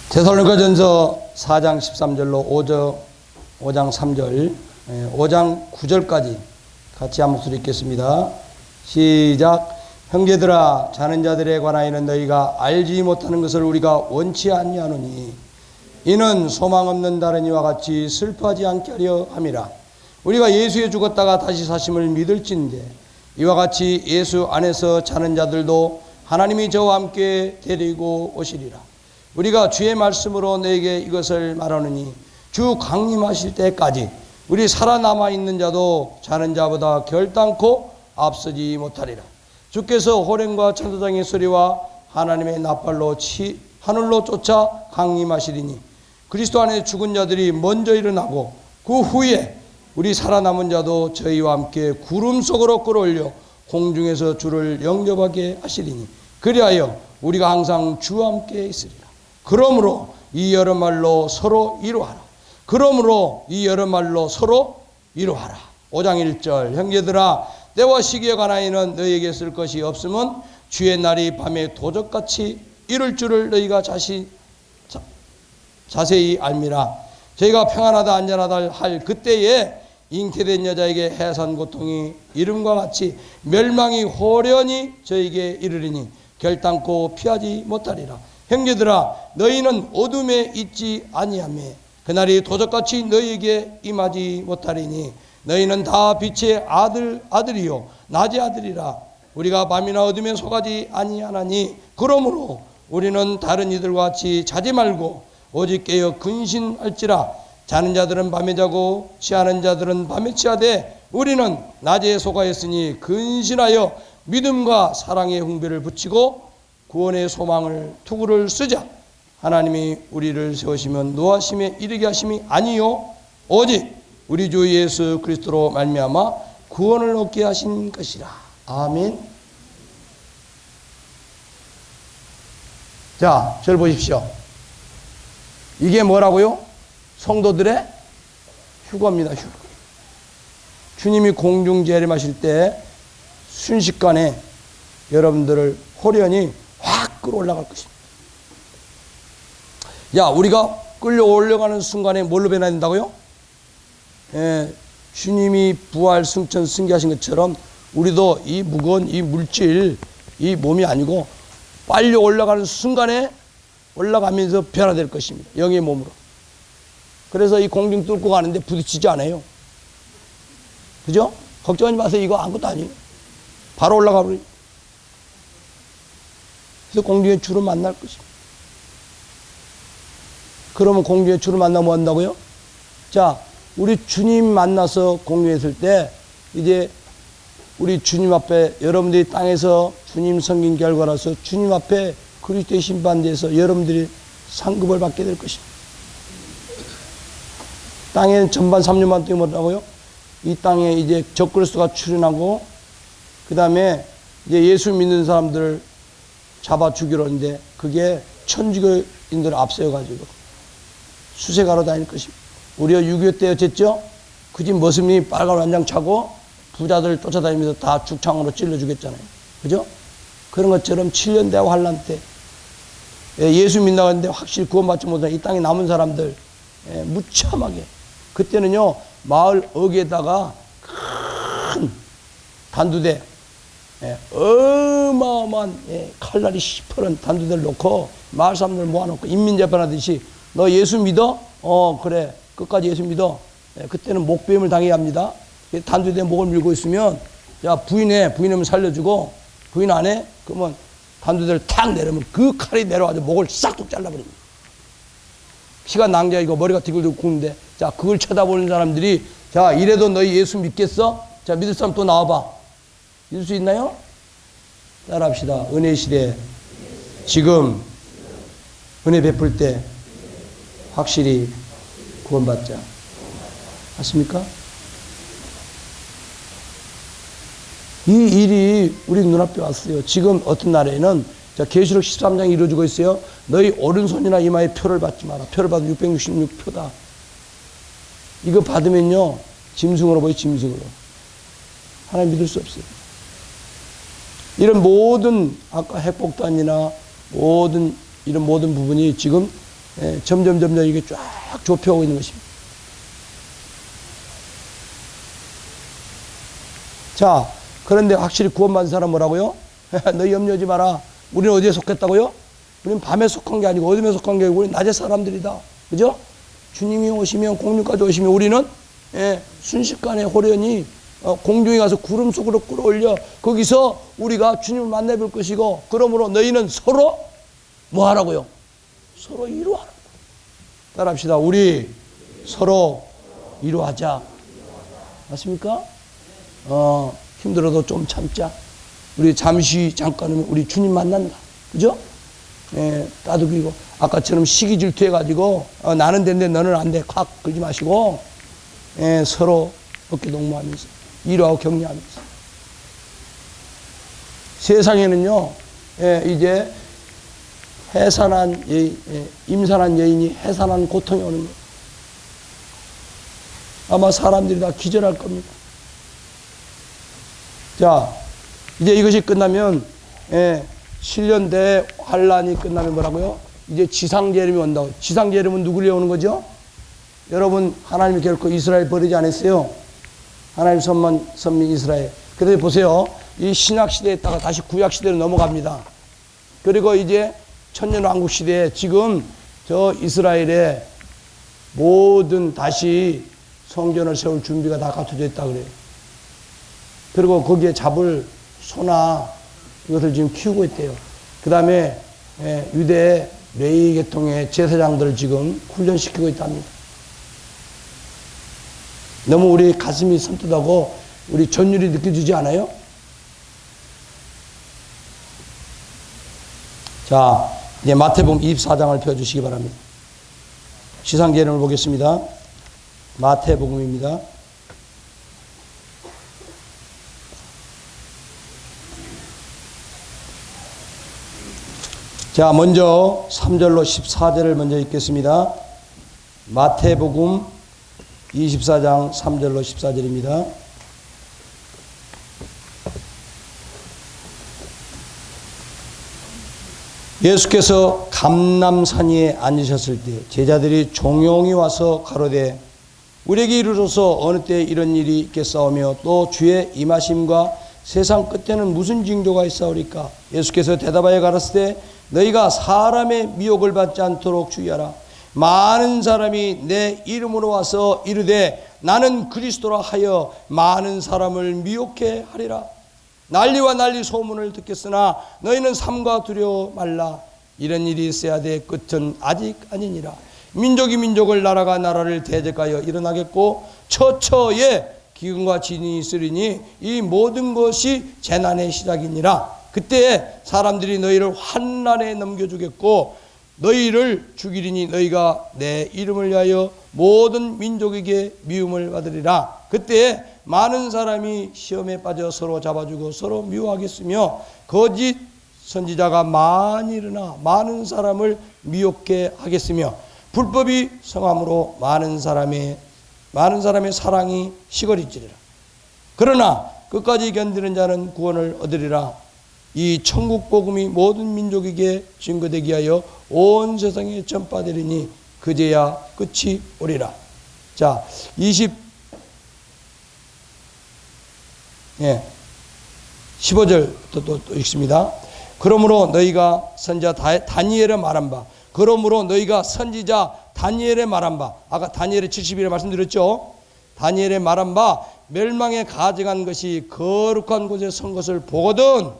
데살로니가전서 4장 13절로 5장 3절, 5장 9절까지 같이 한 목소리 읽겠습니다. 시작. 형제들아, 자는 자들에 관하여는 너희가 알지 못하는 것을 우리가 원치 아니하노니 이는 소망 없는 다른 이와 같이 슬퍼하지 않게 하려 함이라. 우리가 예수에 죽었다가 다시 사심을 믿을진데 이와 같이 예수 안에서 자는 자들도 하나님이 저와 함께 데리고 오시리라. 우리가 주의 말씀으로 너에게 이것을 말하느니 주 강림하실 때까지 우리 살아남아 있는 자도 자는 자보다 결단코 앞서지 못하리라. 주께서 호령과 천사장의 소리와 하나님의 나팔로 하늘로 쫓아 강림하시리니 그리스도 안에 죽은 자들이 먼저 일어나고 그 후에 우리 살아남은 자도 저희와 함께 구름 속으로 끌어올려 공중에서 주를 영접하게 하시리니 그리하여 우리가 항상 주와 함께 있으리라. 그러므로 이 여러 말로 서로 이루하라. 그러므로 이 여러 말로 서로 이루하라. 5장 1절. 형제들아, 때와 시기에 관하여는 너희에게 쓸 것이 없으면 주의 날이 밤에 도적같이 이룰 줄을 너희가 자세히 알미라. 저희가 평안하다 안전하다 할 그때에 잉태된 여자에게 해산 고통이 이름과 같이 멸망이 호련히 저에게 이르리니 결단코 피하지 못하리라. 형제들아, 너희는 어둠에 있지 아니하며 그날이 도적같이 너희에게 임하지 못하리니 너희는 다 빛의 아들이요 낮의 아들이라. 우리가 밤이나 어둠에 속하지 아니하나니 그러므로 우리는 다른 이들과 같이 자지 말고 오직 깨어 근신할지라. 자는 자들은 밤에 자고 취하는 자들은 밤에 취하되 우리는 낮에 속하였으니 근신하여 믿음과 사랑의 흥배를 붙이고 구원의 소망을 투구를 쓰자. 하나님이 우리를 세우시면 노하심에 이르게 하심이 아니요 오직 우리 주 예수 그리스도로 말미암아 구원을 얻게 하신 것이라. 아멘. 자, 저를 보십시오. 이게 뭐라고요? 성도들의 휴거입니다. 휴거. 주님이 공중 재림하실 때 순식간에 여러분들을 호련히 확 끌어올라갈 것입니다. 야, 우리가 끌려올려가는 순간에 뭘로 변해야 된다고요? 주님이 부활 승천 승계하신 것처럼 우리도 이 무거운 이 물질, 이 몸이 아니고 빨리 올라가는 순간에 올라가면서 변화될 것입니다. 영의 몸으로. 그래서 이 공중 뚫고 가는데 부딪히지 않아요. 그죠? 걱정하지 마세요. 이거 아무것도 아니에요. 바로 올라가 버려요. 그래서 공중의 주를 만날 것입니다. 그러면 공중의 주를 만나면 뭐 한다고요? 자, 우리 주님 만나서 공중에 있을 때 이제 우리 주님 앞에 여러분들이 땅에서 주님 섬긴 결과라서 주님 앞에 그리스도의 심판대에서 여러분들이 상급을 받게 될 것입니다. 땅에 전반 3년만 동안 뭐라고요? 이 땅에 이제 적그리스도가 출현하고 그 다음에 이제 예수 믿는 사람들을 잡아 죽이려 하는데 그게 천주교인들을 앞세워가지고 수색하러 다닐 것입니다. 우리가 6.25 때 어쨌죠? 그 집 머슴이 빨간 완장 차고 부자들 쫓아다니면서 다 죽창으로 찔러 죽였잖아요. 그죠? 그런 것처럼 7년 대와 환란 때 예수 믿나고 했는데 확실히 구원받지 못한 이 땅에 남은 사람들 무참하게 그때는요 마을 어귀에다가 큰 단두대 어마어마한 칼날이 시퍼런 단두대를 놓고 마을 사람들 모아놓고 인민재판하듯이 너 예수 믿어? 그래 끝까지 예수 믿어. 그때는 목배임을 당해야 합니다. 단두대 목을 밀고 있으면 야 부인이면 살려주고 부인 안 해? 그러면 단두대를 탁 내려면 그 칼이 내려와서 목을 싹둑 잘라버립니다. 피가 낭자이고 머리가 뒤글뒤글 굽는데 자 그걸 쳐다보는 사람들이 자 이래도 너희 예수 믿겠어? 자 믿을 사람 또 나와봐. 믿을 수 있나요? 따라합시다. 은혜 시대 지금 은혜 베풀 때 확실히 구원받자. 맞습니까? 이 일이 우리 눈앞에 왔어요. 지금 어떤 날에는 자 계시록 13장이 이루어지고 있어요. 너희 오른손이나 이마에 표를 받지 마라. 표를 받으면 666표다. 이거 받으면요 짐승으로 보여. 짐승으로. 하나님 믿을 수 없어요. 이런 모든 아까 핵폭탄이나 이런 모든 부분이 지금 점점 이게 쫙 좁혀오고 있는 것입니다. 자, 그런데 확실히 구원받은 사람 뭐라고요? 너희 염려하지 마라. 우리는 어디에 속했다고요? 우리는 밤에 속한 게 아니고 어둠에 속한 게 아니고 우리는 낮의 사람들이다. 그죠? 주님이 오시면 공중까지 오시면 우리는 순식간에 호련히 공중에 가서 구름 속으로 끌어올려 거기서 우리가 주님을 만나볼 것이고 그러므로 너희는 서로 뭐 하라고요? 서로 이루하라고. 따라합시다. 우리 서로 이루하자. 맞습니까? 힘들어도 좀 참자. 우리 잠깐은 우리 주님 만난다. 그죠? 따뜻이고 아까처럼 시기 질투해가지고 나는 되는데 너는 안 돼. 콱 그러지 마시고 서로 어깨 동무하면서 이루하고 격려하면서 세상에는요 이제 임산한 여인이 해산한 고통이 오는 거예요. 아마 사람들이 다 기절할 겁니다. 자, 이제 이것이 끝나면 7년 대 환란이 끝나면 뭐라고요? 이제 지상재림이 온다고. 지상재림은 누구를 오는 거죠? 여러분, 하나님이 결코 이스라엘 버리지 않았어요. 하나님 선민 이스라엘. 그래서 보세요. 이 신약시대에 있다가 다시 구약시대로 넘어갑니다. 그리고 이제 천년왕국시대에 지금 저 이스라엘에 모든 다시 성전을 세울 준비가 다 갖춰져 있다 그래요. 그리고 거기에 잡을 소나 이것을 지금 키우고 있대요. 그 다음에 유대 레위 계통의 제사장들을 지금 훈련시키고 있답니다. 너무 우리 가슴이 섬뜩하고 우리 전율이 느껴지지 않아요? 자, 이제 마태복음 24장을 펴주시기 바랍니다. 지상재림을 보겠습니다. 마태복음입니다. 자, 먼저 3절로 14절을 먼저 읽겠습니다. 마태복음 24장 3절로 14절입니다. 예수께서 감람산 위에 앉으셨을 때 제자들이 종용이 와서 가로되 우리에게 이르소서 어느 때 이런 일이 있겠사오며 또 주의 임하심과 세상 끝에는 무슨 징조가 있사오리까? 예수께서 대답하여 가라사대 너희가 사람의 미혹을 받지 않도록 주의하라. 많은 사람이 내 이름으로 와서 이르되 나는 그리스도라 하여 많은 사람을 미혹해 하리라. 난리와 난리 소문을 듣겠으나 너희는 삼가 두려워 말라. 이런 일이 있어야 돼 끝은 아직 아니니라. 민족이 민족을 나라가 나라를 대적하여 일어나겠고 처처에 기근과 진이 있으리니 이 모든 것이 재난의 시작이니라. 그때 사람들이 너희를 환난에 넘겨주겠고 너희를 죽이리니 너희가 내 이름을 위하여 모든 민족에게 미움을 받으리라. 그때 많은 사람이 시험에 빠져 서로 잡아주고 서로 미워하겠으며 거짓 선지자가 많이 일어나 많은 사람을 미혹해 하겠으며 불법이 성함으로 많은 사람의 사랑이 식어리지리라. 그러나 끝까지 견디는 자는 구원을 얻으리라. 이 천국 복음이 모든 민족에게 증거되게 하여 온 세상에 전파되리니 그제야 끝이 오리라. 자, 15절부터 또 읽습니다. 그러므로 너희가 선지자 다니엘의 말한 바 그러므로 너희가 선지자 다니엘의 말한 바 아까 다니엘의 70일에 말씀드렸죠. 다니엘의 말한 바 멸망에 가져간 것이 거룩한 곳에 선 것을 보거든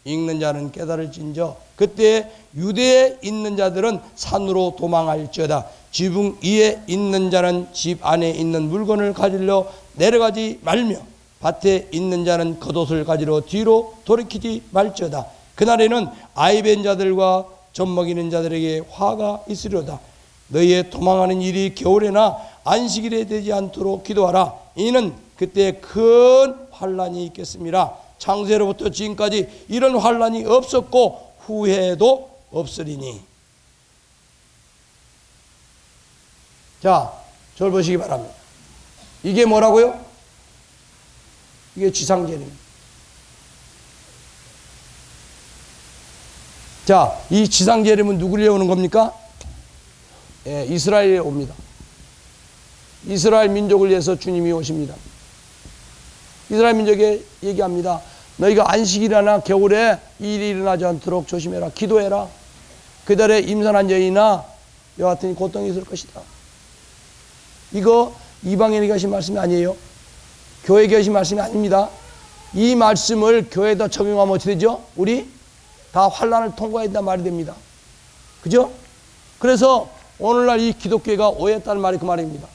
읽는 자는 깨달을진저 그때 유대에 있는 자들은 산으로 도망할지어다. 지붕 위에 있는 자는 집 안에 있는 물건을 가지려 내려가지 말며 밭에 있는 자는 겉옷을 가지러 뒤로 돌이키지 말지어다. 그날에는 아이벤 자들과 젖먹이는 자들에게 화가 있으리로다. 너희의 도망하는 일이 겨울에나 안식일에 되지 않도록 기도하라. 이는 그때 큰 환란이 있겠습니다. 창세로부터 지금까지 이런 환란이 없었고 후회도 없으리니. 자, 저를 보시기 바랍니다. 이게 뭐라고요? 이게 지상재림. 자, 이 지상재림은 누구를 오는 겁니까? 이스라엘에 옵니다. 이스라엘 민족을 위해서 주님이 오십니다. 이스라엘 민족에 얘기합니다. 너희가 안식일이나 겨울에 일이 일어나지 않도록 조심해라. 기도해라. 그달에 임산한 여인이나 이와 같은 고통이 있을 것이다. 이거 이방인에게 하신 말씀이 아니에요. 교회에게 하신 말씀이 아닙니다. 이 말씀을 교회에다 적용하면 어떻게 되죠? 우리 다 환란을 통과해야 된다 말이 됩니다. 그죠? 그래서 오늘날 이 기독교가 오해했다는 말이 그 말입니다.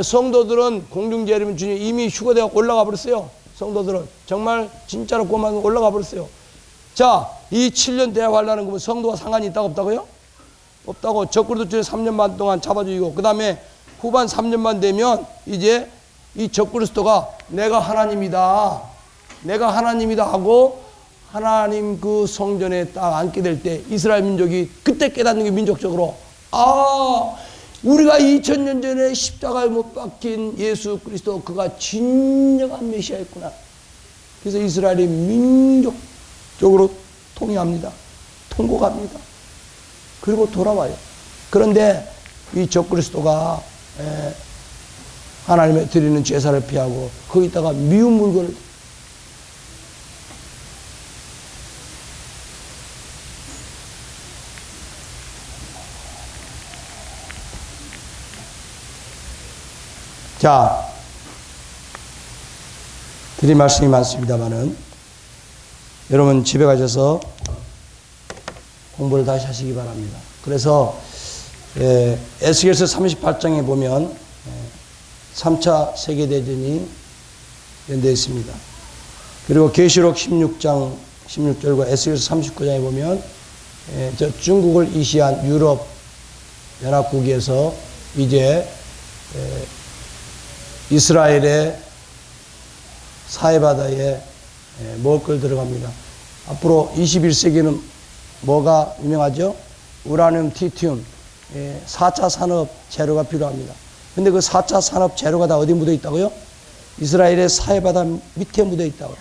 성도들은 공중재림 주님 이미 휴거되어 올라가 버렸어요. 성도들은 정말 진짜로 고만 올라가 버렸어요. 자, 이 7년 대환란은 그러면 성도와 상관이 있다고 없다고요? 없다고. 적그리스도 3년 반 동안 잡아주고 그 다음에 후반 3년만 되면 이제 이 적그리스도가 내가 하나님이다 하고 하나님 그 성전에 딱 앉게 될 때 이스라엘 민족이 그때 깨닫는 게 민족적으로 우리가 2000년 전에 십자가에 못 박힌 예수 그리스도 그가 진정한 메시아였구나. 그래서 이스라엘이 민족적으로 통일합니다. 통곡합니다. 그리고 돌아와요. 그런데 이 적그리스도가 하나님의 드리는 제사를 피하고 거기다가 미운 물건을 자, 드릴 말씀이 많습니다만은 여러분 집에 가셔서 공부를 다시 하시기 바랍니다. 그래서 에스겔서 38장에 보면 3차 세계대전이 연대해 있습니다. 그리고 계시록 16장 16절과 에스겔서 39장에 보면 저 중국을 이시한 유럽 연합국에서 이제 이스라엘의 사해바다에 먹을 걸 들어갑니다. 앞으로 21세기는 뭐가 유명하죠? 우라늄, 티티움, 4차 산업 재료가 필요합니다. 근데 그 4차 산업 재료가 다 어디 묻어 있다고요? 이스라엘의 사해바다 밑에 묻어 있다고요.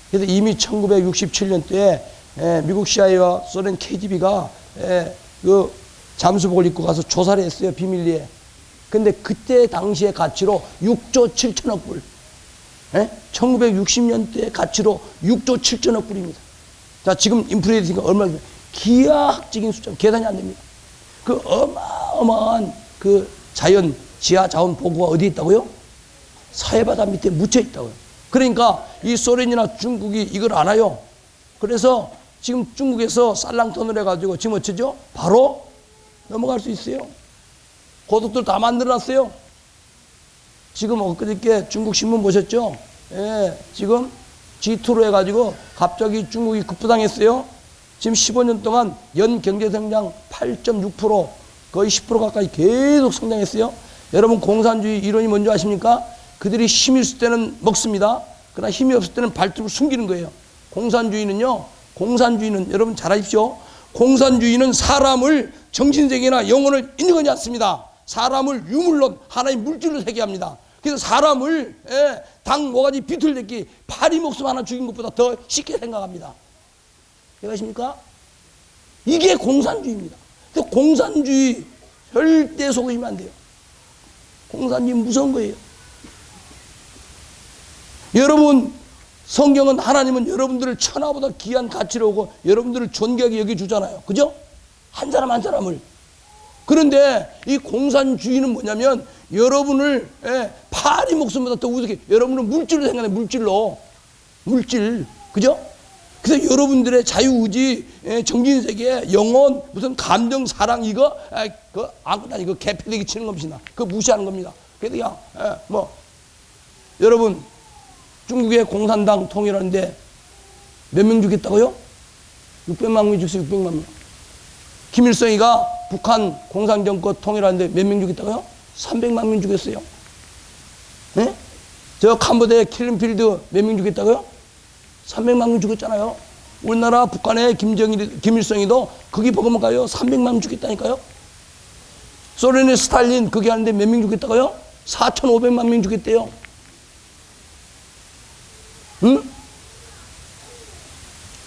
그래서 이미 1967년도에 미국 CIA와 소련 KGB가 그 잠수복을 입고 가서 조사를 했어요. 비밀리에. 근데 그때 당시의 가치로 6조 7천억 불. 1960년대 가치로 6조 7천억 불입니다. 자, 지금 인플레이션이 얼마나 기하학적인 숫자, 계산이 안 됩니다. 그 어마어마한 그 자연, 지하 자원 보고가 어디 있다고요? 사해바다 밑에 묻혀 있다고요. 그러니까 이 소련이나 중국이 이걸 알아요. 그래서 지금 중국에서 쌀랑턴을 해가지고 지금 어쩌죠? 바로 넘어갈 수 있어요. 고속도로 다 만들어놨어요. 지금 엊그저께 중국 신문 보셨죠? 지금 G2로 해가지고 갑자기 중국이 급부상했어요. 지금 15년 동안 연 경제성장 8.6% 거의 10% 가까이 계속 성장했어요. 여러분 공산주의 이론이 뭔지 아십니까? 그들이 힘이 있을 때는 먹습니다. 그러나 힘이 없을 때는 발톱을 숨기는 거예요. 공산주의는 여러분 잘 아십시오. 공산주의는 사람을 정신세계나 영혼을 인정하지 않습니다. 사람을 유물론 하나의 물질로 세계합니다. 그래서 사람을 당 모가지 비틀댔기 파리 목숨 하나 죽인 것보다 더 쉽게 생각합니다. 이해가십니까? 이게 공산주의입니다. 그래서 공산주의 절대 속으시면 안 돼요. 공산주의 무서운 거예요. 여러분 성경은 하나님은 여러분들을 천하보다 귀한 가치로 오고 여러분들을 존귀하게 여겨주잖아요. 그죠? 한 사람 한 사람을. 그런데 이 공산주의는 뭐냐면 여러분을 파리 목숨보다 더 우습게 여러분은 물질로 생각해. 물질. 그죠? 그래서 여러분들의 자유의지, 정신세계, 영혼, 무슨 감정, 사랑 이거 그 아무것도 아니고 개패되기 치는 겁니다. 그거 무시하는 겁니다. 그래서 여러분 중국의 공산당 통일하는데 몇 명 죽였다고요? 600만 명이 죽었어요. 600만 명. 김일성이가 북한 공산정권 통일하는데 몇 명 죽였다고요? 300만 명 죽였어요. 네? 저 캄보디아의 킬링필드 몇 명 죽였다고요? 300만 명 죽였잖아요. 우리나라 북한의 김일성이도 거기 보고만 가요. 300만 명 죽였다니까요. 소련의 스탈린 거기 하는데 몇 명 죽였다고요? 4,500만 명 죽였대요. 응?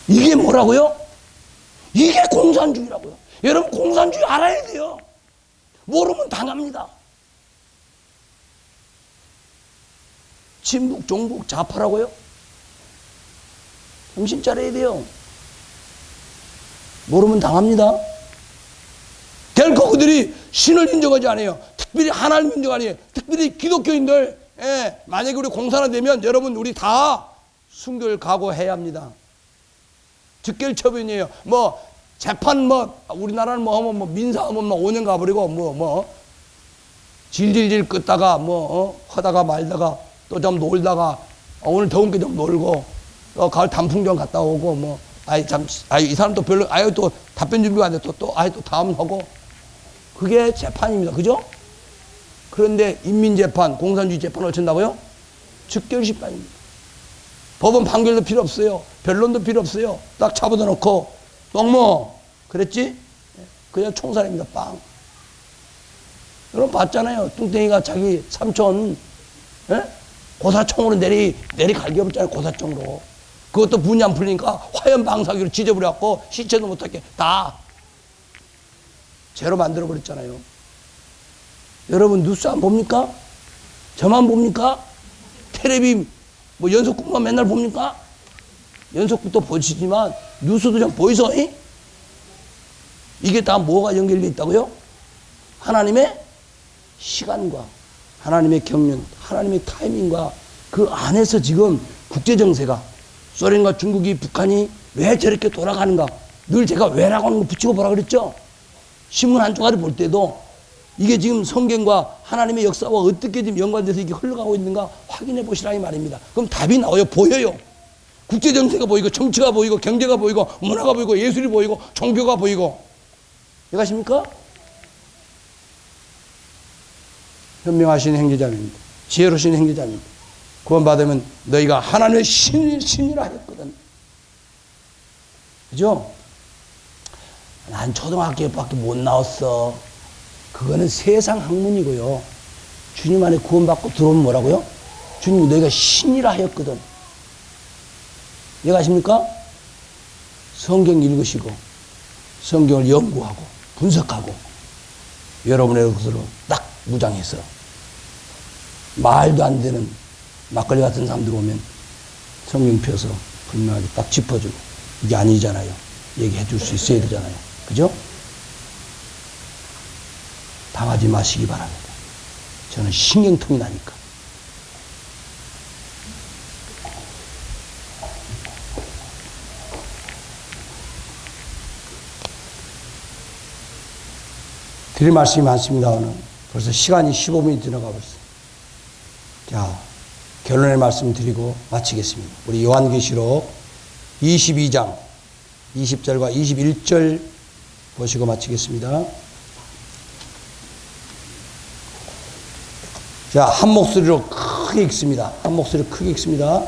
이게 뭐라고요? 이게 공산주의라고요. 여러분 공산주의 알아야 돼요. 모르면 당합니다. 친북, 종북, 좌파라고요? 정신 차려야 돼요. 모르면 당합니다. 결코 그들이 신을 인정하지 않아요. 특별히 하나님 인정 아니에요. 특별히 기독교인들 만약에 우리 공산화되면 여러분 우리 다 순교를 각오해야 합니다. 즉결처분이에요. 재판 우리나라는 민사하면 5년 가버리고 질질질 끄다가 하다가 말다가 또 좀 놀다가 오늘 더운 게 좀 놀고 가을 단풍 좀 갔다 오고 이 사람 또 별로 또 답변 준비가 안 돼 또 다음 하고 그게 재판입니다. 그죠? 그런데 인민재판, 공산주의 재판을 어쩐다고요? 즉결심판입니다. 법원 판결도 필요 없어요. 변론도 필요 없어요. 딱 잡아다 놓고 똥모 그랬지? 그냥 총살입니다. 빵. 여러분 봤잖아요. 뚱땡이가 자기 삼촌 고사총으로 내리 갈겨버렸잖아요. 고사총으로. 그것도 분이 안 풀리니까 화염 방사기로 지져버려갖고 시체도 못하게 다 죄로 만들어버렸잖아요. 여러분 뉴스 안 봅니까? 저만 봅니까? 텔레비 뭐 연속국만 맨날 봅니까? 연속국도 보시지만 뉴스도 좀 보이소? 이게 다 뭐가 연결되어 있다고요? 하나님의 시간과 하나님의 경륜, 하나님의 타이밍과 그 안에서 지금 국제정세가 소련과 중국이 북한이 왜 저렇게 돌아가는가 늘 제가 왜라고 하는 거 붙이고 보라 그랬죠? 신문 한 조각을 볼 때도 이게 지금 성경과 하나님의 역사와 어떻게 지금 연관돼서 이게 흘러가고 있는가 확인해 보시라 이 말입니다. 그럼 답이 나와요. 보여요. 국제정세가 보이고 정치가 보이고 경제가 보이고 문화가 보이고 예술이 보이고 종교가 보이고 이해가십니까? 현명하신 행제자입니다. 지혜로우신 행제자입니다. 구원받으면 너희가 하나님의 신이라 했거든. 그죠? 난 초등학교밖에 못 나왔어. 그거는 세상 학문이고요. 주님 안에 구원받고 들어오면 뭐라고요? 주님 너희가 신이라 하였거든. 이해가십니까? 성경 읽으시고 성경을 연구하고 분석하고 여러분의 것으로 딱 무장해서 말도 안 되는 막걸리 같은 사람들 오면 성경 펴서 분명하게 딱 짚어주고 이게 아니잖아요. 얘기해 줄 수 있어야 되잖아요. 그죠? 당하지 마시기 바랍니다. 저는 신경통이 나니까. 드릴 말씀이 많습니다. 오늘 벌써 시간이 15분이 지나가 버렸어요. 자, 결론의 말씀 드리고 마치겠습니다. 우리 요한계시록 22장 20절과 21절 보시고 마치겠습니다. 자, 한 목소리로 크게 읽습니다. 한 목소리로 크게 읽습니다.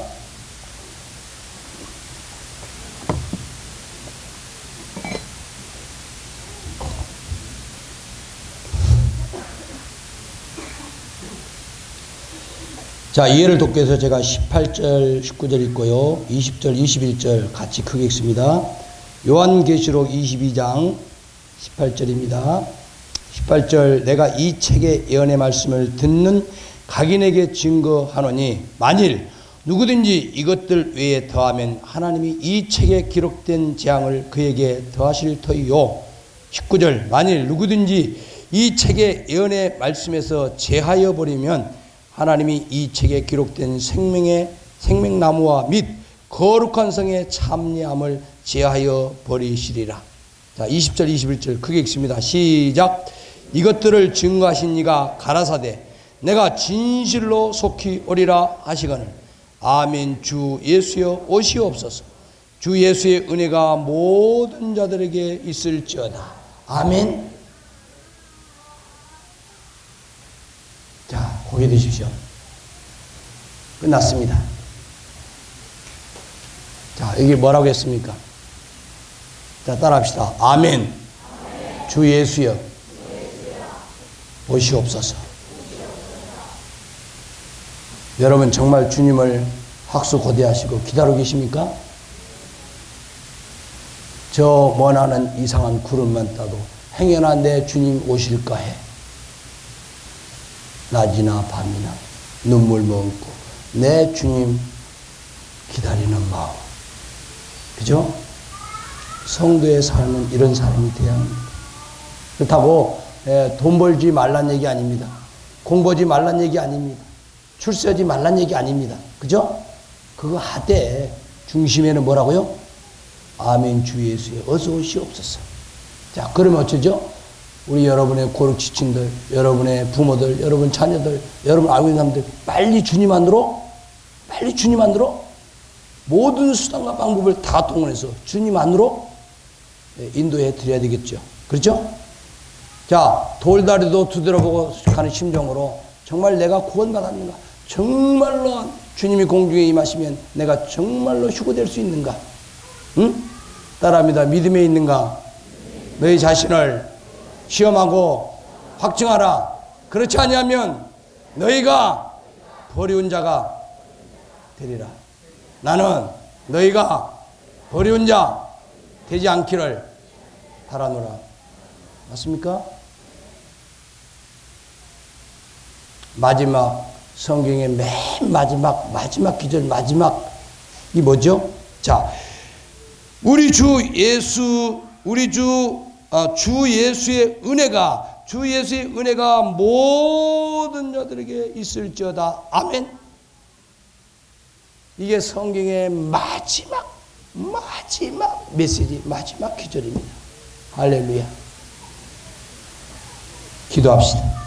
자, 이해를 돕기 위해서 제가 18절, 19절 읽고요. 20절, 21절 같이 크게 읽습니다. 요한계시록 22장 18절입니다. 18절 내가 이 책의 예언의 말씀을 듣는 각인에게 증거하노니 만일 누구든지 이것들 외에 더하면 하나님이 이 책에 기록된 재앙을 그에게 더하실 터이요. 19절 만일 누구든지 이 책의 예언의 말씀에서 제하여 버리면 하나님이 이 책에 기록된 생명나무와 및 거룩한 성의 참여함을 제하여 버리시리라. 자, 20절 21절 크게 읽습니다. 시작. 이것들을 증거하신 이가 가라사대 내가 진실로 속히 오리라 하시거늘 아멘. 주 예수여 오시옵소서. 주 예수의 은혜가 모든 자들에게 있을지어다. 아멘. 자, 고개 드십시오. 끝났습니다. 자, 여기 뭐라고 했습니까? 자, 따라합시다. 아멘. 주 예수여 오시옵소서. 여러분 정말 주님을 학수고대하시고 기다리고 계십니까? 저 먼하는 이상한 구름만 따도 행여나 내 주님 오실까 해. 낮이나 밤이나 눈물 머금고 내 주님 기다리는 마음. 그죠? 성도의 삶은 이런 삶이 돼야 합니다. 그렇다고 돈 벌지 말란 얘기 아닙니다. 공부하지 말란 얘기 아닙니다. 출세하지 말란 얘기 아닙니다. 그죠? 그거 하되 중심에는 뭐라고요? 아멘. 주 예수에 어서 오시옵소서. 자, 그러면 어쩌죠? 우리 여러분의 고록 지친들, 여러분의 부모들, 여러분 자녀들, 여러분 알고 있는 사람들 빨리 주님 안으로 모든 수단과 방법을 다 동원해서 주님 안으로 인도해 드려야 되겠죠. 그렇죠? 자, 돌다리도 두드려보고 가는 심정으로 정말 내가 구원받았는가? 정말로 주님이 공중에 임하시면 내가 정말로 휴거될 수 있는가? 응? 따라합니다. 믿음에 있는가? 너희 자신을 시험하고 확증하라. 그렇지 아니하면 너희가 버리운 자가 되리라. 나는 너희가 버리운 자 되지 않기를 바라노라. 맞습니까? 마지막 성경의 맨 마지막 기절, 마지막이 뭐죠? 자, 우리 주 예수의 은혜가 모든 자들에게 있을지어다. 아멘. 이게 성경의 마지막 메시지, 마지막 기절입니다. 할렐루야. 기도합시다.